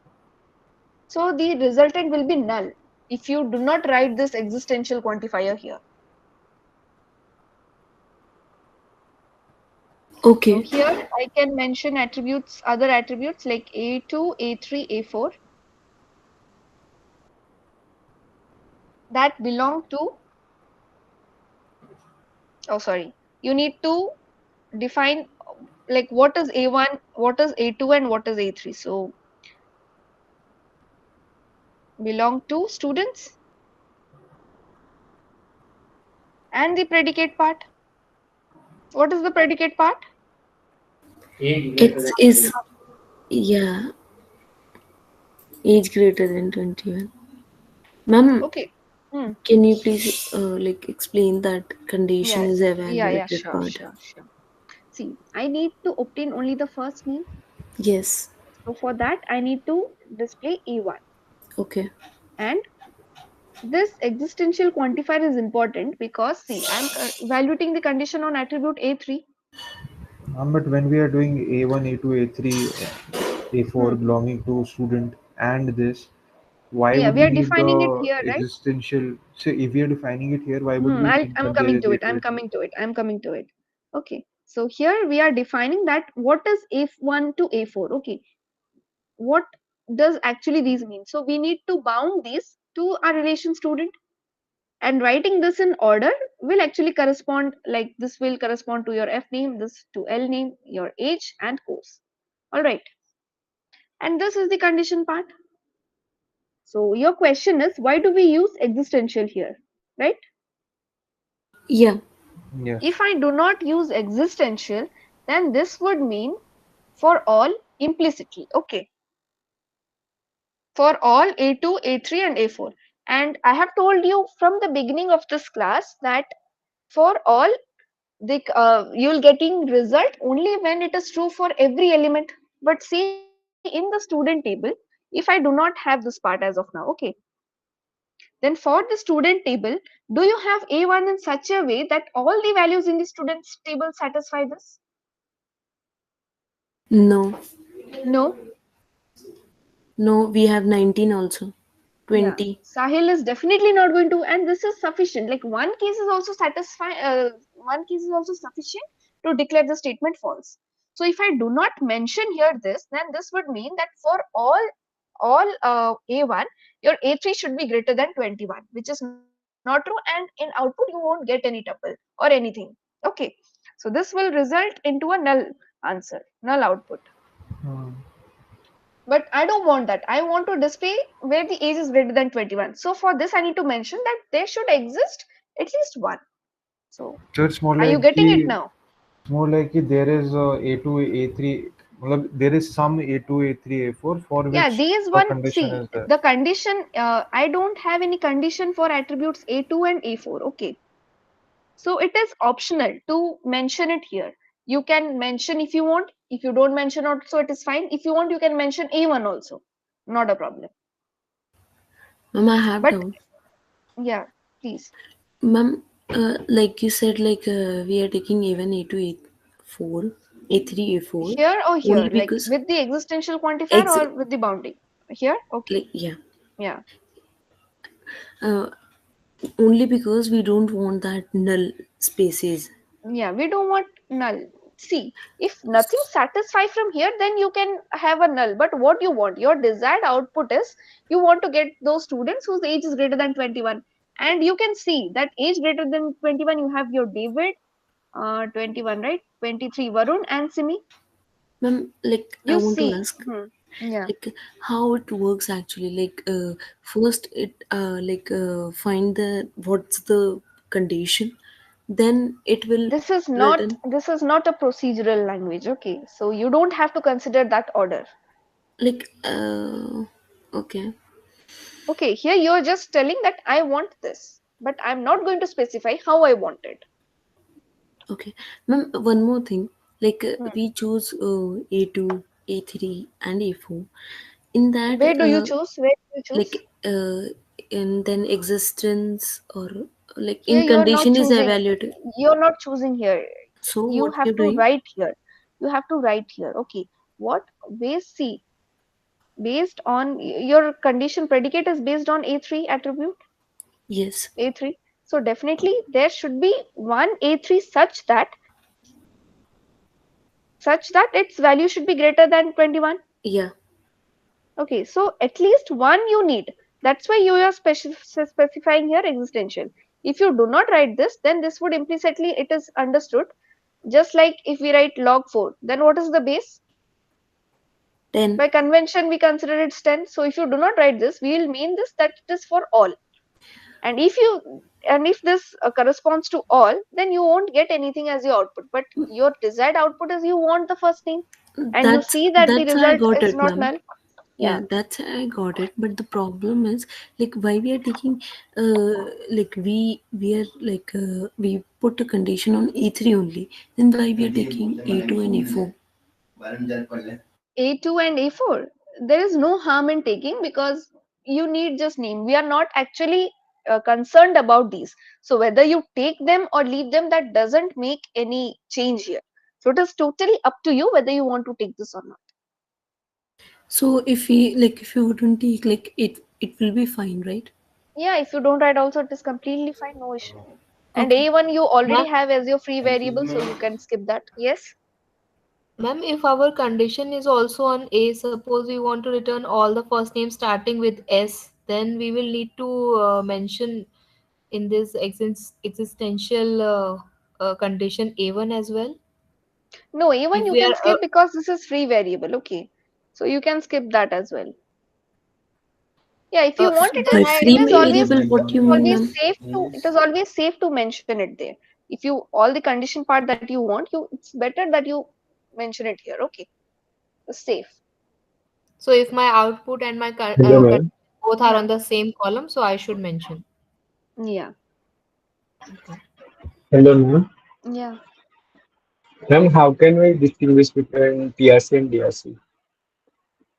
So the resultant will be null if you do not write this existential quantifier here. So Okay. here I can mention attributes, other attributes like A2, A3, A4 that belong to, oh sorry, you need to define like what is A1, what is A2 and what is A3. So belong to students and the predicate part. What is the predicate part? Age greater X than is, 20. yeah, age greater than 21. Ma'am, Okay. Hmm. can you please like explain that condition Yeah, is yeah, evaluated sure, part? sure, sure. See, I need to obtain only the first name. Yes. So for that, I need to display A1. Okay. And this existential quantifier is important because see, I'm evaluating the condition on attribute A3. But when we are doing A1, A2, A3, A4 Hmm. belonging to student and this, why Yeah, would we we are need defining it the here, right? existential? So if we are defining it here, why would we think I'm that there coming is to it. A2, I'm A3? coming to it. I'm coming to it. Okay. So here we are defining that what is F1 to A4. Okay. What does actually these mean? So we need to bound these to our relation student, and writing this in order will actually correspond, like this will correspond to your F name, this to L name, your age and course. All right. And this is the condition part. So your question is, why do we use existential here, right? Yeah. Yes. If I do not use existential, then this would mean for all implicitly. Okay. For all A2, A3 and A4. And I have told you from the beginning of this class that for all you'll getting result only when it is true for every element. But see in the student table, if I do not have this part as of now, okay, then for the student table, do you have A1 in such a way that all the values in the students table satisfy this? No. No. No, we have 19 also. Yeah, 20. Sahil is definitely not going to, and this is sufficient. Like one case is also one case is also sufficient to declare the statement false. So if I do not mention here this, then this would mean that for all A1, your A3 should be greater than 21, which is not true, and in output you won't get any tuple or anything. Okay, so this will result into a null answer, null output. Hmm. But I don't want that. I want to display where the age is greater than 21. So for this, I need to mention that there should exist at least one. So So it's more are you like getting it ki, now? more like ki there is a A2, A3 There is some A2, A3, A4 for Yeah, which these a one, condition see, is there. the condition, I don't have any condition for attributes A2 and A4. Okay. So it is optional to mention it here. You can mention if you want. If you don't mention also, it is fine. If you want, you can mention A1 also. Not a problem. Ma'am, I have But doubt. yeah, please. Ma'am, like you said, like we are taking A1, A2, A4, A3, A4, Here or only here, like because with the existential quantifier ex or with the bounding? Here? Okay. like yeah, Yeah. uh, only because we don't want that null spaces. Yeah, we don't want null. See, if nothing satisfies from here, then you can have a null. But what you want, your desired output is you want to get those students whose age is greater than 21. And you can see that age greater than 21, you have your David, 21, right? 23, Varun and Simi. Ma'am, like I You want to see. ask, Yeah. like how it works actually. Like first it find the what's the condition, then it will return. This is not a procedural language. Okay. So you don't have to consider that order. Like okay. Okay, here you're just telling that I want this, but I'm not going to specify how I want it. Okay, ma'am, one more thing. Like Hmm. we choose A2, A3, and A4. In that, Where do you choose? Where do you choose? like, and then existence or like Here in you're not condition is choosing. evaluated. You're not choosing here. So You what have you're to doing? write here. You have to write here. Okay. What base C based on your condition predicate is based on A3 attribute Yes. A3. So definitely there should be one A3 such that its value should be greater than 21. Yeah. Okay, so at least one you need. That's why you are specifying here existential. If you do not write this, then this would implicitly it is understood. Just like if we write log 4, then what is the base? 10. By convention, we consider it's 10. So if you do not write this, we will mean this that it is for all. And if this corresponds to all, then you won't get anything as your output. But your desired output is you want the first thing, and you see that the That's I result got is it, not ma'am. null. Yeah, Yeah. that's I got it. But the problem is like why we are taking like we are like we put a condition on A3 only. Then why we are taking A2 and A4? A2 and A4, there is no harm in taking because you need just name. We are not actually concerned about these. So whether you take them or leave them, that doesn't make any change here. So it is totally up to you whether you want to take this or not. So if you wouldn't take like it will be fine, right? Yeah, if you don't write also, it is completely fine, no issue. And Okay. A1 you already Ma'am, have as your free variable, so you can skip that. Yes. ma'am, if our condition is also on A, suppose we want to return all the first names starting with S, then we will need to mention in this existential condition A1 as well. No, A1 If you we can are skip because this is free variable. Okay. So you can skip that as well. Yeah, if you want it, By then I free it is always variable, what you mean, ma'am? safe to mention it there. If you all the condition part that you want, you it's better that you mention it here. Okay, it's safe. so if my output and my Hello, condition ma'am. both are Yeah, on the same column, so I should mention. yeah, Okay. Hello, ma'am. yeah. Ma'am, how can we distinguish between TRC and DRC?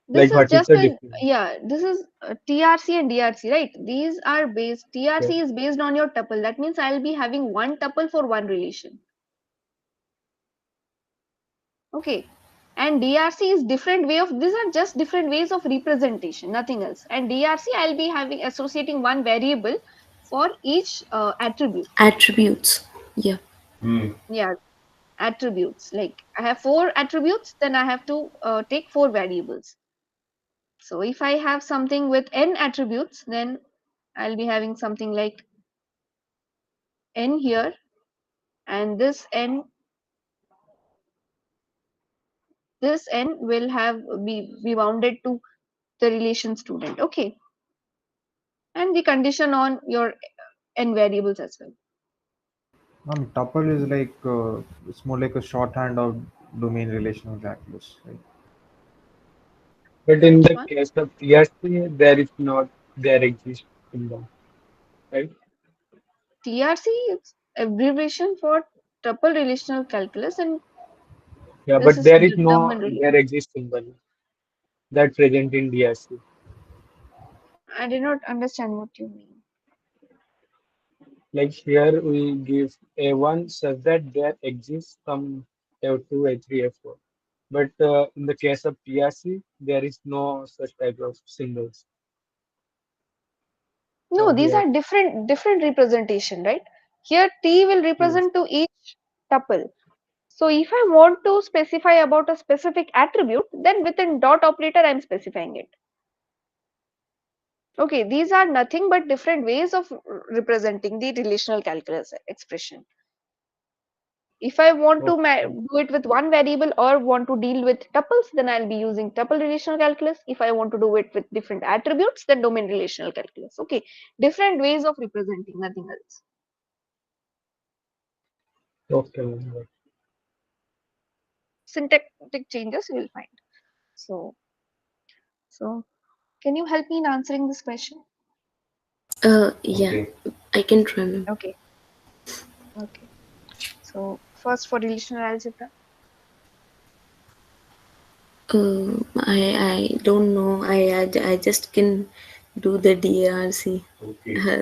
This Like, is what is just the a difference? yeah. This is TRC and DRC, right? These are based. Okay. TRC is based on your tuple. That means I'll be having one tuple for one relation. Okay. And DRC is different way of these are just different ways of representation, nothing else. And DRC I'll be having associating one variable for each attribute. Attributes. Yeah. Yeah, attributes. Like I have four attributes, then I have to take four variables. So if I have something with n attributes, then I'll be having something like n here, and this n will have be bounded to the relation student. Okay. And the condition on your n variables as well. Tuple is like it's more like a shorthand of domain relational calculus, right? But in Which the one? case of TRC, there is not there exists symbol, right? TRC is abbreviation for tuple relational calculus, and Yeah, this but is there is no domain relation. there exists symbol that present in DRC. I did not understand what you mean. Like here we give A1 such that there exists some A2, A3, A4. But in the case of PRC, there is no such type of symbols. No, these Here, are different representation, right? Here T will yes. represent to each tuple. So if I want to specify about a specific attribute, then within dot operator I'm specifying it. Okay, these are nothing but different ways of representing the relational calculus expression. If I want to Okay. do it with one variable or want to deal with tuples, then I'll be using tuple relational calculus. If I want to do it with different attributes, then domain relational calculus. Okay, different ways of representing, nothing else. Okay. Syntactic changes you will find. So, so can you help me in answering this question? Yeah, I can try, ma'am. Okay, okay. So first for relational algebra. I don't know. I just can do the DRC.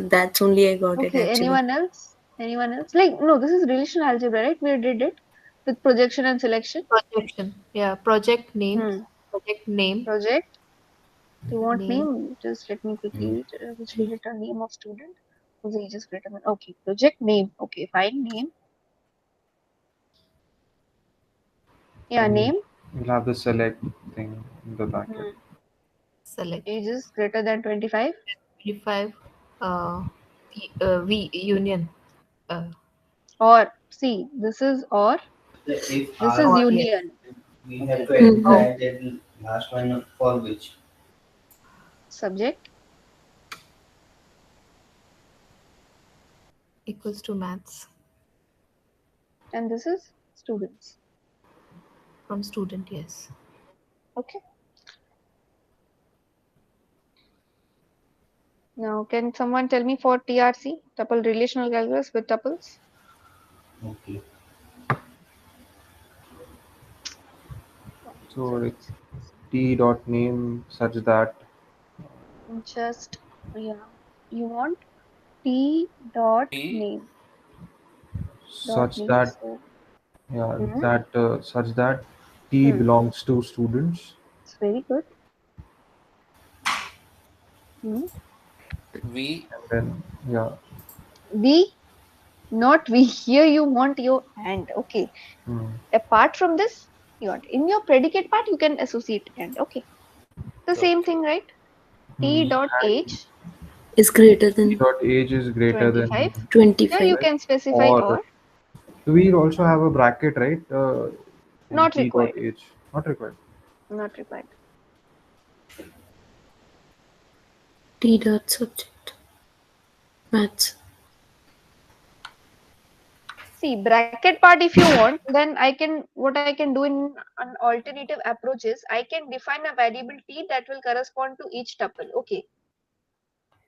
That's only I got it Okay, actually. anyone else? Anyone else? Like, no, this is relational algebra, right? We did it with projection and selection. Projection. Yeah. Project name. Hmm. Project name. Project. Do you want Name. name? Just let me quickly which will return name of student whose age is greater than. Okay, project name. Okay, fine name. Yeah, Then name. you'll have the select thing in the bracket. Hmm. Select. Age is greater than 25. 25. V union. Uh, Or see, this is or. This is or yes. union. Okay. Oh, Subject equals to maths and this is students. from student. Yes. Okay. Now, can someone tell me for TRC, tuple relational calculus with tuples? So it's t dot name such that Just, yeah, you want T dot T name. Dot such name. that So, yeah hmm, that such that t hmm, belongs to students, it's very good. Hmm. V and then yeah. We, not we. Here you want your and. Okay. Hmm. Apart from this, you want in your predicate part, you can associate and. Okay. The same okay. thing, right? T Hmm. dot And age Is greater t than dot age is greater than 25. Here you 25. right? can specify Or or. do we also have a bracket, right? In Not t dot required. age, not required. Not required. T dot subject. Maths. See, bracket part if you want, then I can, what I can do in an alternative approach is I can define a variable t that will correspond to each tuple. Okay.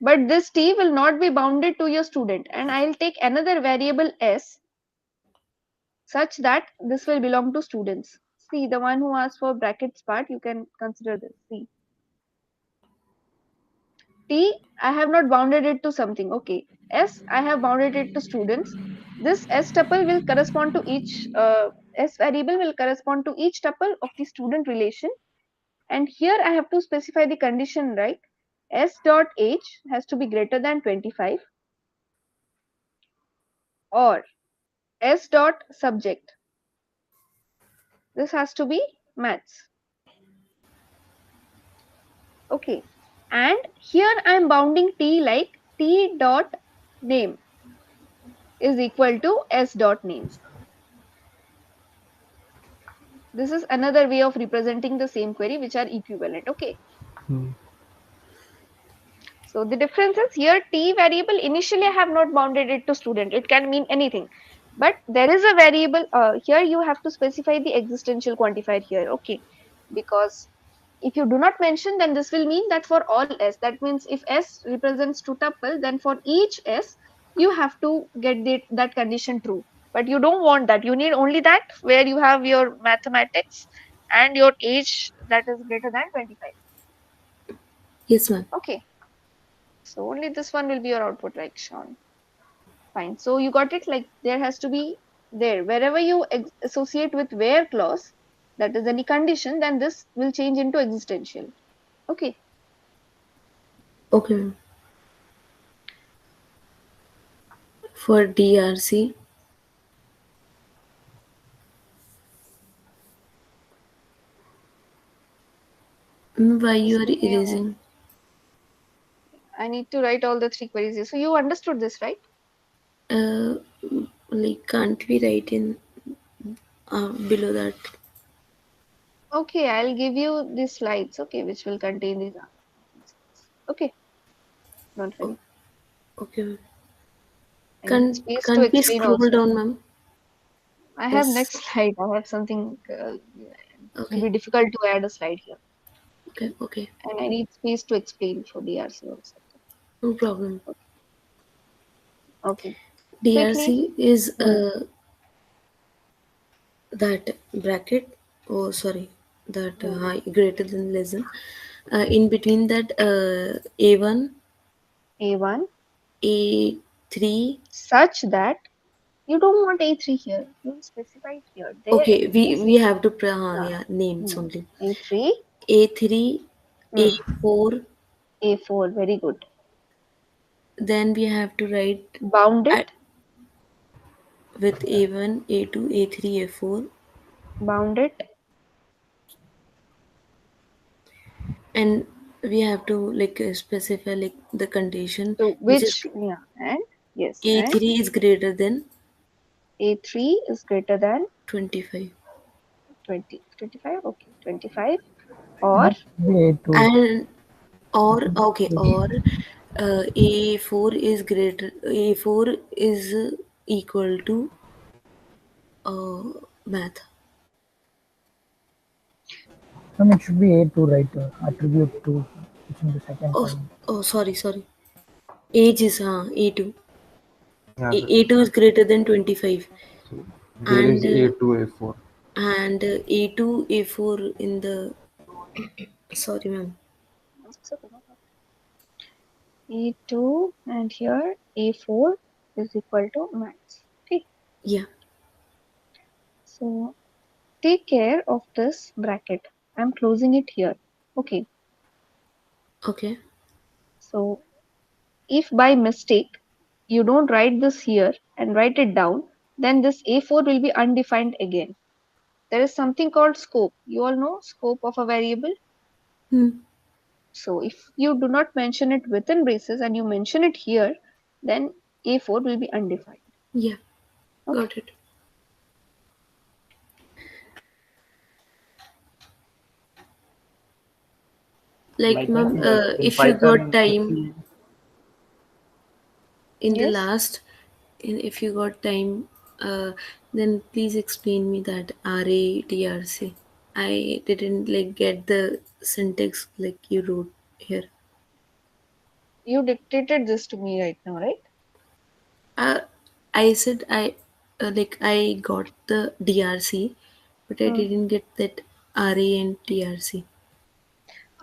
But this t will not be bounded to your student, and I'll take another variable s such that this will belong to students. See, the one who asked for brackets part, you can consider this. See, t, I have not bounded it to something. Okay. S, I have bounded it to students. This s tuple will correspond to each s variable will correspond to each tuple of the student relation. And here I have to specify the condition, right? S dot age has to be greater than 25 or S dot subject. This has to be maths. Okay. And here I am bounding t like t dot name is equal to S dot name. This is another way of representing the same query which are equivalent. Okay. Hmm. So the difference is here t variable initially I have not bounded it to student. It can mean anything. But there is a variable here. You have to specify the existential quantifier here, okay? Because if you do not mention, then this will mean that for all s, that means if s represents two tuple, then for each s you have to get that condition true. But you don't want that. You need only that where you have your mathematics and your age that is greater than 25. Yes, ma'am. Okay, so only this one will be your output, like Sean. Fine. So you got it. Like there has to be there wherever you associate with where clause, that is any condition, then this will change into existential. Okay. Okay, ma'am. For DRC, why you are erasing? I need to write all the three queries here. So you understood this, right? Like can't we write in below that? Okay, I'll give you these slides, okay, which will contain these answers. Okay, don't worry. Okay, ma'am. I need space to Can't we explain scroll also. down, ma'am? I have Yes. next slide. I have something. It Okay. will be difficult to add a slide here. Okay, okay. And I need space to explain for DRC also. No problem. Okay. DRC is Hmm. that bracket. Oh, sorry. That high, greater than less than. In between that A1, A1, A3. such that you don't want A3 here. You specify it here. There Okay, it is. we have to yeah, names only. A3, A3, A4. A4, very good. Then we have to write Bounded with A1, A2, A3, A4. Bounded. And we have to like specify like the condition. So Which is and yes, A3 and is greater than A3 is greater than 25. 20, 25, okay, 25, or And or okay, or A4 is greater. A4 is equal to math. It should be A2, right? Attribute to, it's in the second column. Oh, sorry. Age is A2. Yeah, A2 is greater than 25. there is A2, A4. And A2, A4 in the. Sorry, ma'am. A2 and here A4 is equal to max. Okay. Yeah. So take care of this bracket. I'm closing it here. Okay. Okay. So if by mistake you don't write this here and write it down, then this A4 will be undefined again. There is something called scope. You all know scope of a variable. So if you do not mention it within braces and you mention it here, then A4 will be undefined. Yeah. Okay. Got it. Like ma'am, if you got time in the last, if you got time, then please explain me that RADRC. I didn't like get the syntax like you wrote here. You dictated this to me right now, right? I said I got the DRC, but I didn't get that RA and DRC.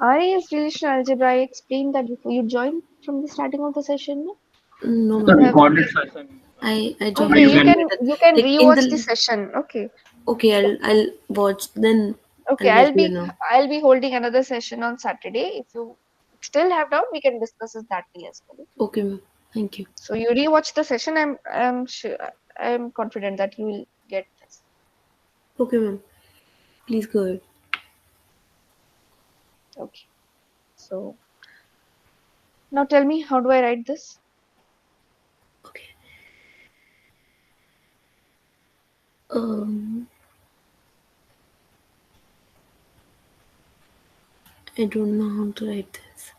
RA is relational algebra. I explained that before. You joined from the starting of the session, no? No, The ma'am. recorded session. I joined. Okay, you can like, rewatch the session. Okay. Okay, I'll watch then. Okay, I'll let you know. I'll be holding another session on Saturday. If you still have doubt, we can discuss it that day as well. Okay, ma'am. Thank you. So you rewatch the session. I'm sure, I'm confident that you will get this. Okay, ma'am. Please go ahead. Okay. So now tell me, how do I write this? Okay. I don't know how to write this.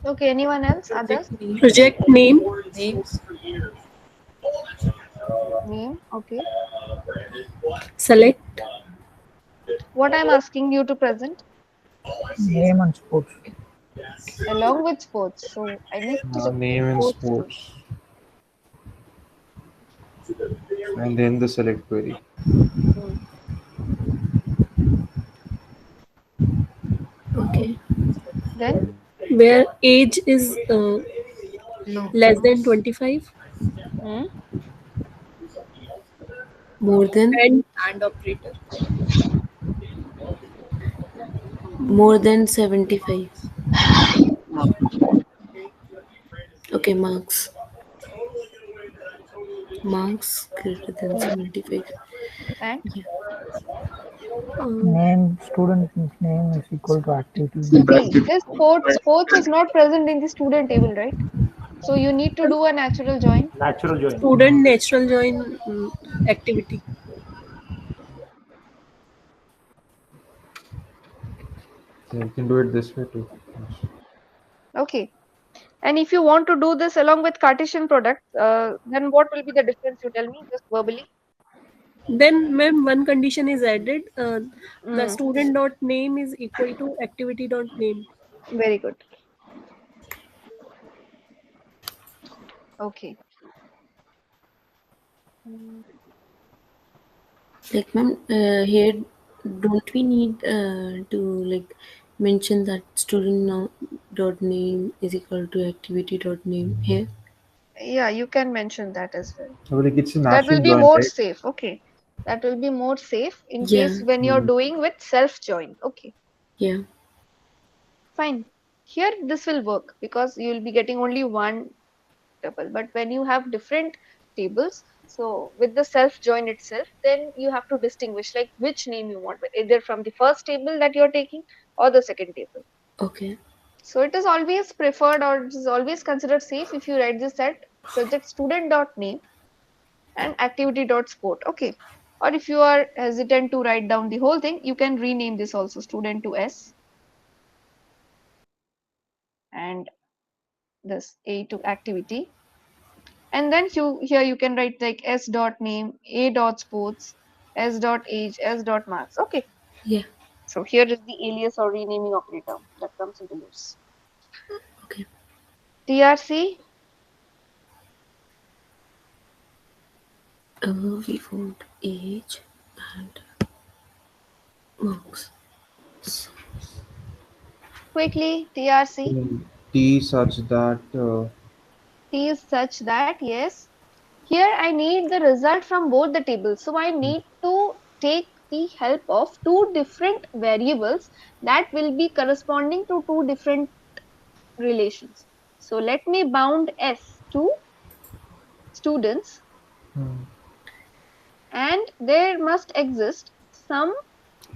Okay, anyone else? Others? Project names. Name. Okay. Select What I'm asking you to present Name and sports. along with sports. So I need to select Name and sports too. sports, and then the select query. Hmm. okay, Then where age is No. less than 25, hmm. more than And operator. more than 75. Okay, marks greater than Hmm. 75. And Yeah. Name, student name is equal to activity dot see, this sports is not present in the student table, right? So you need to do a natural join. Natural join. Student natural join activity. Yeah, you can do it this way too. Okay. And if you want to do this along with Cartesian product, then what will be the difference? You tell me just verbally. Then, ma'am, one condition is added. The Mm, student dot name is equal to activity dot name. very good. Okay. Mm, Like, ma'am, here don't we need to like mention that student dot name is equal to activity dot name here? yeah, you can mention that as well. So, like it's a So that will natural be join, more right? safe. Okay. That will be more safe in Yeah, case when you're Hmm. doing with self join. Okay. yeah. Fine. Here this will work because you will be getting only one tuple. But when you have different tables, so with the self join itself, then you have to distinguish like which name you want, either from the first table that you're taking or the second table. Okay. So it is always preferred or it is always considered safe if you write this at project student dot name and activity dot sport. Okay. Or if you are hesitant to write down the whole thing, you can rename this also student to S and this A to activity. And then here you can write like S dot name, A dot sports, S dot age, S dot marks. Okay. Yeah. So here is the alias or renaming operator that comes into use. Okay. TRC. We want age and marks. Quickly, TRC. T such that T is such that, yes, here I need the result from both the tables. So I need to take the help of two different variables that will be corresponding to two different relations. So let me bound S to students and there must exist some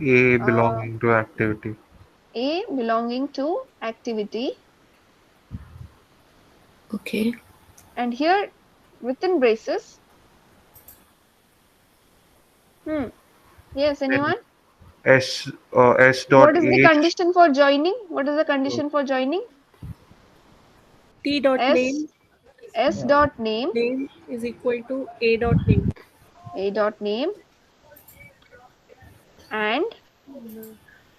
A uh, belonging to activity. A belonging to activity, Okay. and here within braces, yes, Then anyone? S What dot is the age. condition for joining? What is the condition for joining? T dot S name S dot name, name is equal to A dot name. A dot name, and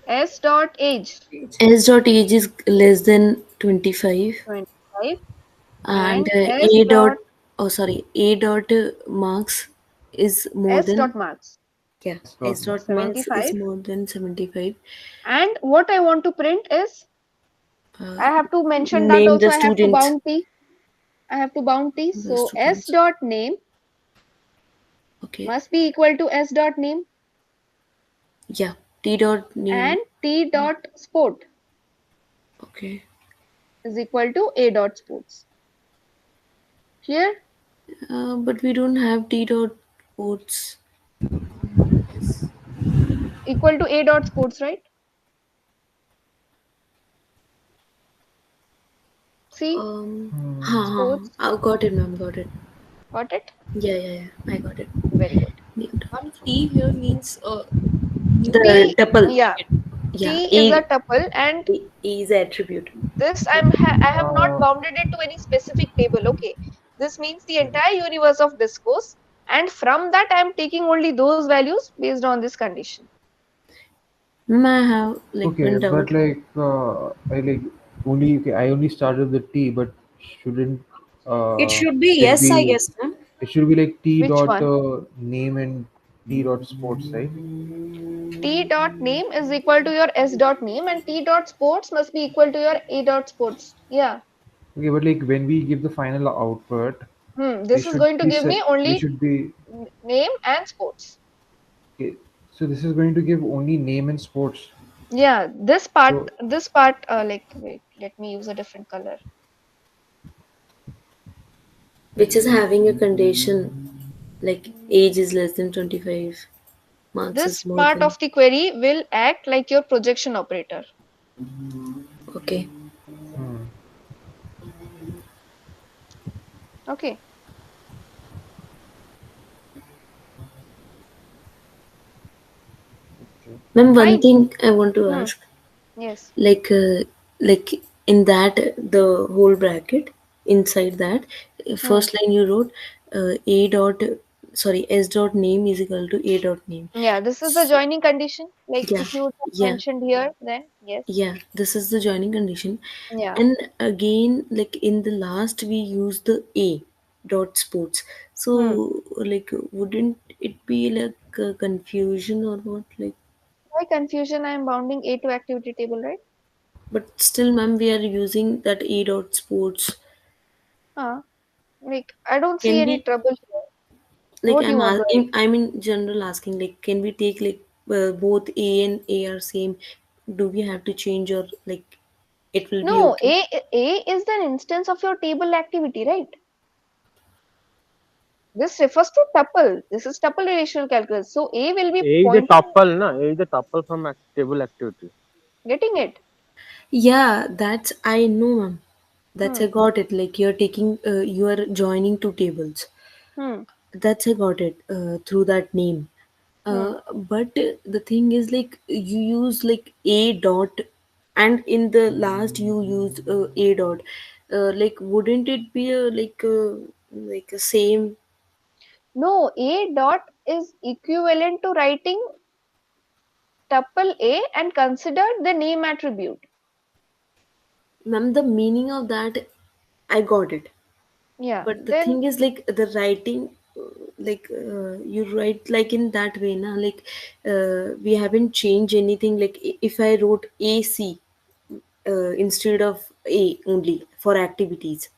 S dot age, S dot age is less than 25, 25, and and S A dot, dot oh sorry, A dot marks is more S than, dot marks, yeah, Dot S dot marks is 75. more than 75. And what I want to print is Uh, I have to mention that Name also. the I have to student, bound T. I have to bound T. the So S students. dot name Okay. must be equal to S dot name Yeah. T dot and name. T dot sport Okay. is equal to A dot sports. Here, But we don't have T dot ports. equal to A dot sports, right? See, sports. I got it, ma'am. Got it. Got it? Yeah. I got it. Very good. Named. T here means The T, tuple. yeah, Yeah. T is a A, tuple, and A is the attribute. this I have not bounded it to any specific table. Okay, this means the entire universe of discourse, and from that I am taking only those values based on this condition. I have like Okay, one but doubt. like I like only okay, I only started with T, but shouldn't It uh should be it yes, I be guess, ma'am. it should be like T Which dot one? name and T dot sports, right? T dot name is equal to your S dot name, and T dot sports must be equal to your A dot sports. Yeah. Okay, but like when we give the final output, we This is should going to be give set. me We only should be name and sports. okay. So this is going to give only name and sports. Yeah, So like, wait, let me use a different color. Which is having a condition like age is less than 25, marks This is more part than. of the query will act like your projection operator. Okay. hmm, Okay. okay. Ma'am, one Fine. thing I want to Hmm. ask, Yes. like, in that the whole bracket inside that Hmm. first line you wrote a dot sorry s dot name is equal to a dot name. Yeah, this is the So, joining condition. Like yeah, if you would have yeah, mentioned here, then yes. yeah. This is the joining condition, Yeah. and again, like in the last we use the a dot sports. Hmm. So, like, wouldn't it be like a confusion or what? Like, Why confusion? I am bounding A to activity table, right? but still, ma'am, we are using that a dot sports. Like I don't see Can any we, trouble here. like, What do you I'm want to write? asking, I'm in general asking, like, can we take like both a and a are same? Do we have to change, or like it will be No, okay? A is an instance of your table activity, right? This refers to tuple. This is tuple relational calculus. So A will be A is a pointing, tuple, na? A is a tuple from table activity. getting it. Yeah, that's I know, ma'am. That's Hmm. I got it. Like you're taking, you are joining two tables. Hmm. That's I got it through that name. Hmm. But the thing is, like you use like a dot, and in the last you use a dot. Like, wouldn't it be like a same? No, A dot is equivalent to writing tuple A and consider the name attribute. Ma'am, the meaning of that, I got it. Yeah. But the Then thing is, like the writing, you write like in that way, na? Like we haven't changed anything. Like if I wrote AC instead of A only for activities,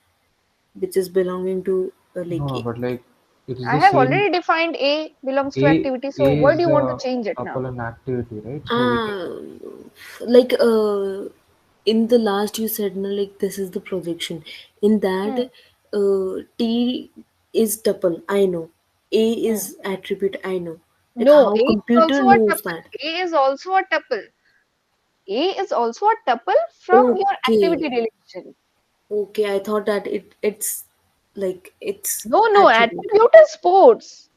which is belonging to like No, but like it is I the have same. already defined A belongs to A activity. So A why do is you want to the change it now? tuple and activity, right? So we can. uh, like in the last you said, no, like this is the projection. In that, Hmm. T is tuple. I know. A Hmm. is attribute. I know. Like No, how A is computer also a knows tuple. that. A is also a tuple. A is also a tuple from your Okay. activity relation. Okay. I thought that it's like it's No, no, attribute. attribute is sports.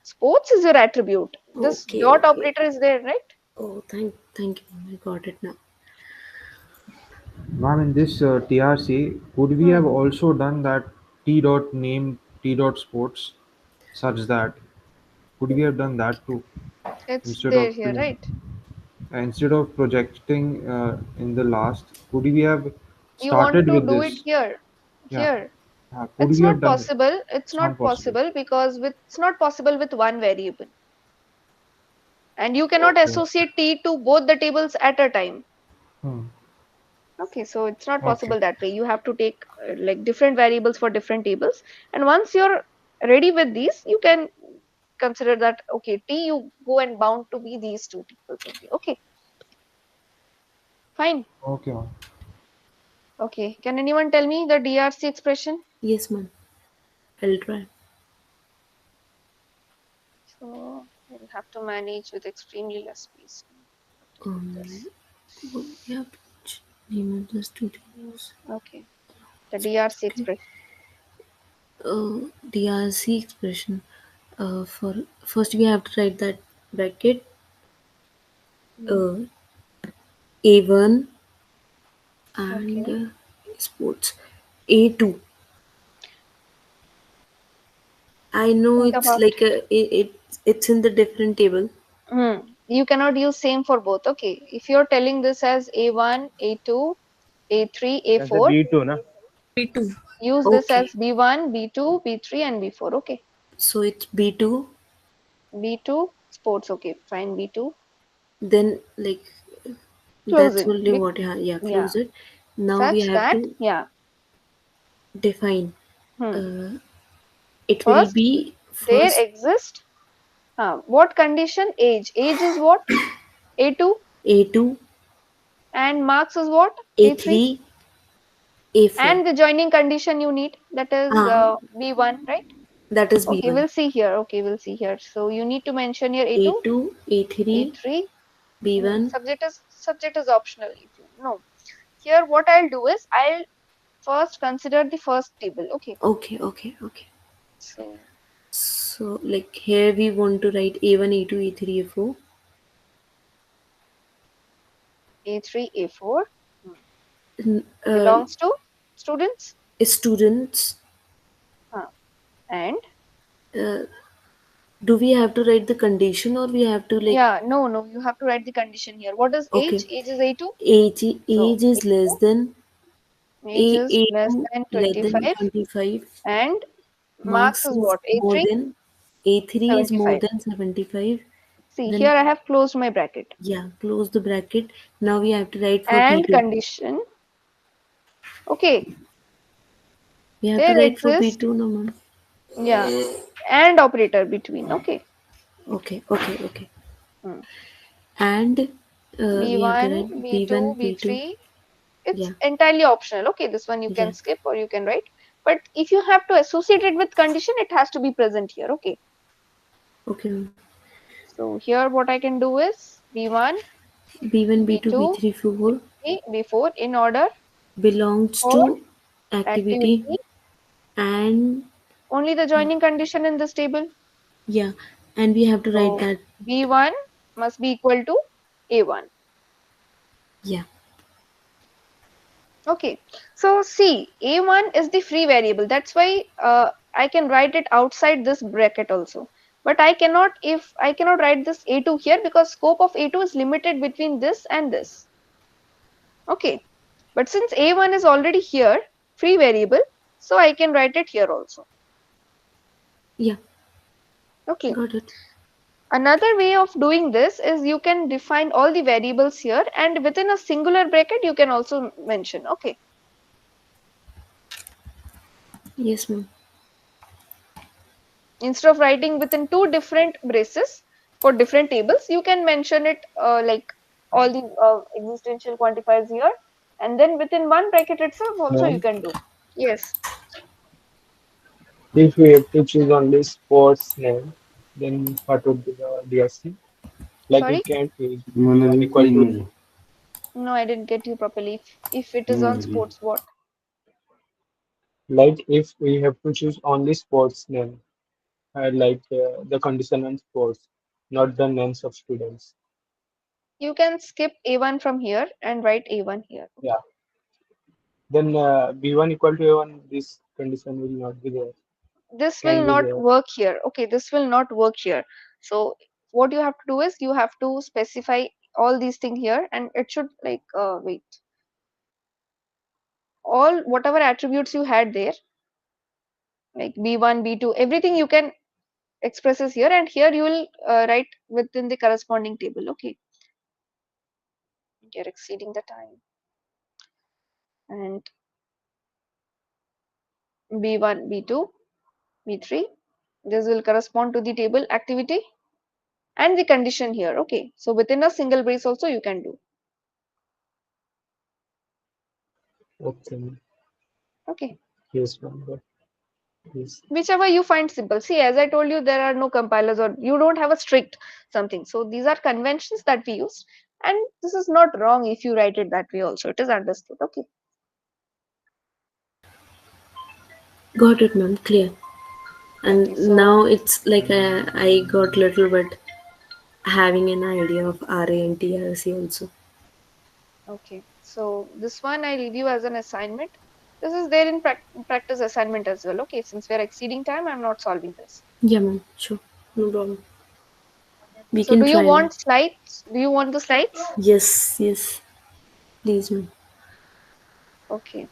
Sports is your attribute. This Okay. dot Okay. operator is there, right? Oh, thank you. I got it now. Ma'am, in this TRC, could we Hmm. have also done that T dot name T dot sports such that could we have done that too It's instead there of here, doing right? instead of projecting in the last? Could we have You want started to with do it this? here. Yeah, Here. could we have done it? It's It's not not possible. possible because with it's not possible with one variable. And you cannot Okay. associate T to both the tables at a time. Hmm. Okay, so it's not Okay. possible that way. You have to take like different variables for different tables. And once you're ready with these, you can consider that okay, T you go and bound to be these two tables only. Okay, fine. Okay, ma'am. Okay, can anyone tell me the DRC expression? Yes, ma'am. I'll try. So we'll have to manage with extremely less space. Um, This. we have to name of the studios. Okay, the DRC Okay. expression. DRC expression. For first we have to write that bracket Hmm. uh, A1 and sports A2 I know Think it's about. like it's in the different table. You cannot use same for both. Okay, if you're telling this as A1, A2, A3, That's the A4, B2, na? B2. use this Okay. as B1, B2, B3, and B4. Okay, So it's B2. B2 sports. Okay, fine. B2. Then like Close that's it. only what. Yeah, Yeah, close it. Now we such have that, to yeah. define. Hmm. Uh, it will First, be there first exist. What condition? Age. Age is what? A2. A2, And marks is what? A3. A3, A4. And the joining condition you need, that is Ah, B1, right? that is Okay, B1. we'll see here. Okay, we'll see here. So you need to mention your A2, A2, A3, A3. B1. Subject is optional. If you no. Here, what I'll do is I'll first consider the first table. Okay. Okay, okay, okay. So So like here we want to write A1, A2, A3, A4. A3, A4 Uh, belongs to students. students. And Uh, do we have to write the condition or we have to like yeah, no, you have to write the condition here. What is age? okay? Age is A2. So Age is less than age is less A2 than less than 25. 25. And marks Marks is is what? more A3, than A3 is more 75. than 75. See, here Then I have closed my bracket. yeah, close the bracket. Now we have to write for And P2. condition. Okay, We have to there write for exists, P2, no ma'am. yeah, and operator between. Okay. Okay, okay, okay. Hmm. And we have to B1, write B2, B1, P2. B3. It's Yeah, entirely optional. Okay, this one you yeah. can skip or you can write. But if you have to associate it with condition, it has to be present here. Okay. Okay, ma'am. So here what I can do is B1, B1, B2, B2, B3, 4 B3, B4 in order belongs for to activity activity. and Only the joining condition in this table. yeah, and we have to write So that. B1 must be equal to A1. Yeah, Okay. So see, A1 is the free variable. That's why I can write it outside this bracket also. But I cannot write this A2 here because scope of A2 is limited between this and this. Okay. But since A1 is already here, free variable, so I can write it here also. yeah, Okay. got it. Another way of doing this is you can define all the variables here and within a singular bracket you can also mention. Okay. Yes, ma'am. Instead of writing within two different braces for different tables, you can mention it like all the existential quantifiers here, and then within one bracket itself also you Ma'am, can do. Yes. if we have to choose only sports name, then what would be the DSC? Like we Sorry? can't use one equal to No, I didn't get you properly. If it is on sports, what? like if we have to choose only sports name, like the condition on sports, not the names of students. You can skip A1 from here and write A1 here. Yeah. Then B1 equal to A1, this condition will not be there. This will Can be not there. work here. Okay, this will not work here. So what you have to do is you have to specify all these things here and it should like wait. All whatever attributes you had there like b1 b2 everything you can express is here and here you will write within the corresponding table. Okay, you're exceeding the time. And b1 b2 b3, this will correspond to the table activity and the condition here. Okay, so within a single brace also you can do. Okay. Okay, Yes, ma'am. Yes. whichever you find simple. See, as I told you, there are no compilers or you don't have a strict something, so these are conventions that we use and this is not wrong if you write it that way also, it is understood. Okay. Got it, ma'am. Clear. And Okay, so now it's like I got little bit having an idea of RA and TRC also. okay, so this one I leave you as an assignment. This is there in practice assignment as well. Okay, since we are exceeding time, I'm not solving this. Yeah, ma'am. Sure. No problem. We So can do you try, ma'am. want slides? Do you want the slides? Yes, yes. Please, ma'am. Okay.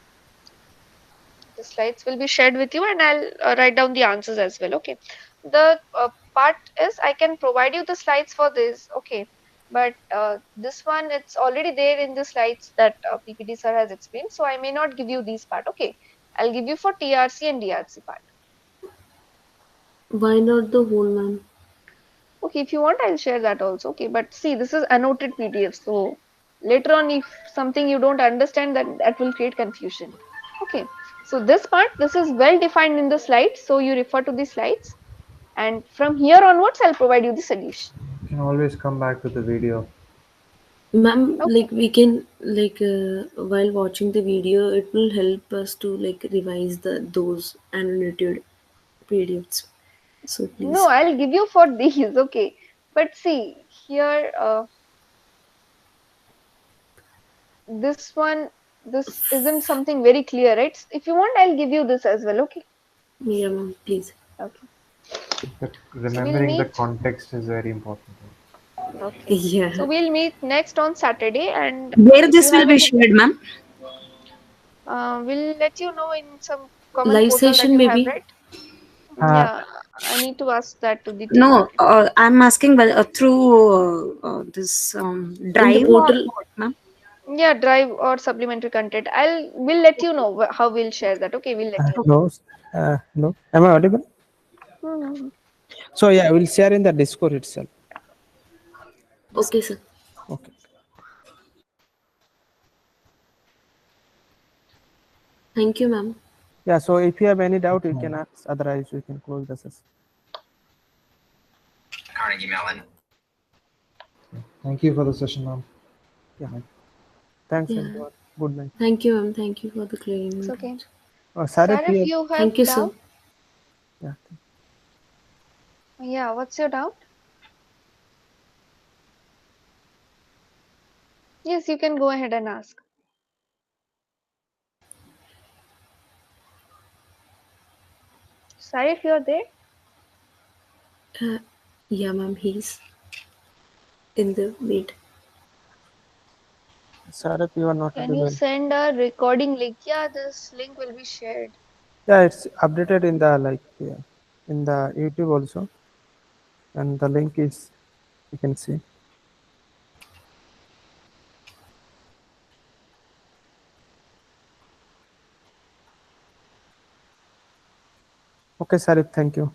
The slides will be shared with you and I'll write down the answers as well. Okay. The part is I can provide you the slides for this. Okay. But this one, it's already there in the slides that PPT sir has explained. So I may not give you these part. Okay. I'll give you for TRC and DRC part. Why not the whole, ma'am? Okay. If you want, I'll share that also. Okay. But see, this is annotated PDF. So later on, if something you don't understand, that will create confusion. Okay. So this part, this is well defined in the slides. So you refer to the slides. And from here onwards, I'll provide you the solution. You can always come back to the video. Ma'am, Okay. like we can while watching the video, it will help us to like revise those annotated periods. So No, please. I'll give you for these. Okay. But see, here, this one, this isn't something very clear, right? If you want, I'll give you this as well. Okay. Yeah, ma'am, please. Okay. But So we'll remembering the meet. context is very important. Okay. So Yeah. we'll meet next on Saturday. And Where if you this will have be any, shared, ma'am? we'll let you know in some common Live portal that session you have, maybe. right? Uh, Yeah, I need to ask that to the team. No, Okay. I'm asking through this In the drive or portal. what, ma'am? Yeah, drive or supplementary content. We'll let you know how we'll share that. Okay, we'll let you know. hello. Hello. Am I audible? Hmm. So yeah, we'll share in the Discord itself. Okay, sir. Okay. Thank you, ma'am. Yeah. So if you have any doubt, you can ask. Otherwise, we can close the session. Carnegie Mellon. Thank you for the session, ma'am. Yeah. Thanks, Yeah. everyone. Good night. Thank you, ma'am. Thank you for the clearing It's my okay. doubt. Sir, Sir, if if you you Thank have you, sir. doubt, yeah. yeah, what's your doubt? Yes, you can go ahead and ask. Sir, if you're there, Yeah, ma'am. He's in the wait. Sir, if you are not can you audible. send a recording link? Yeah, this link will be shared. Yeah, it's updated in the in the YouTube also, and the link is you can see. Okay, Sarif, thank you.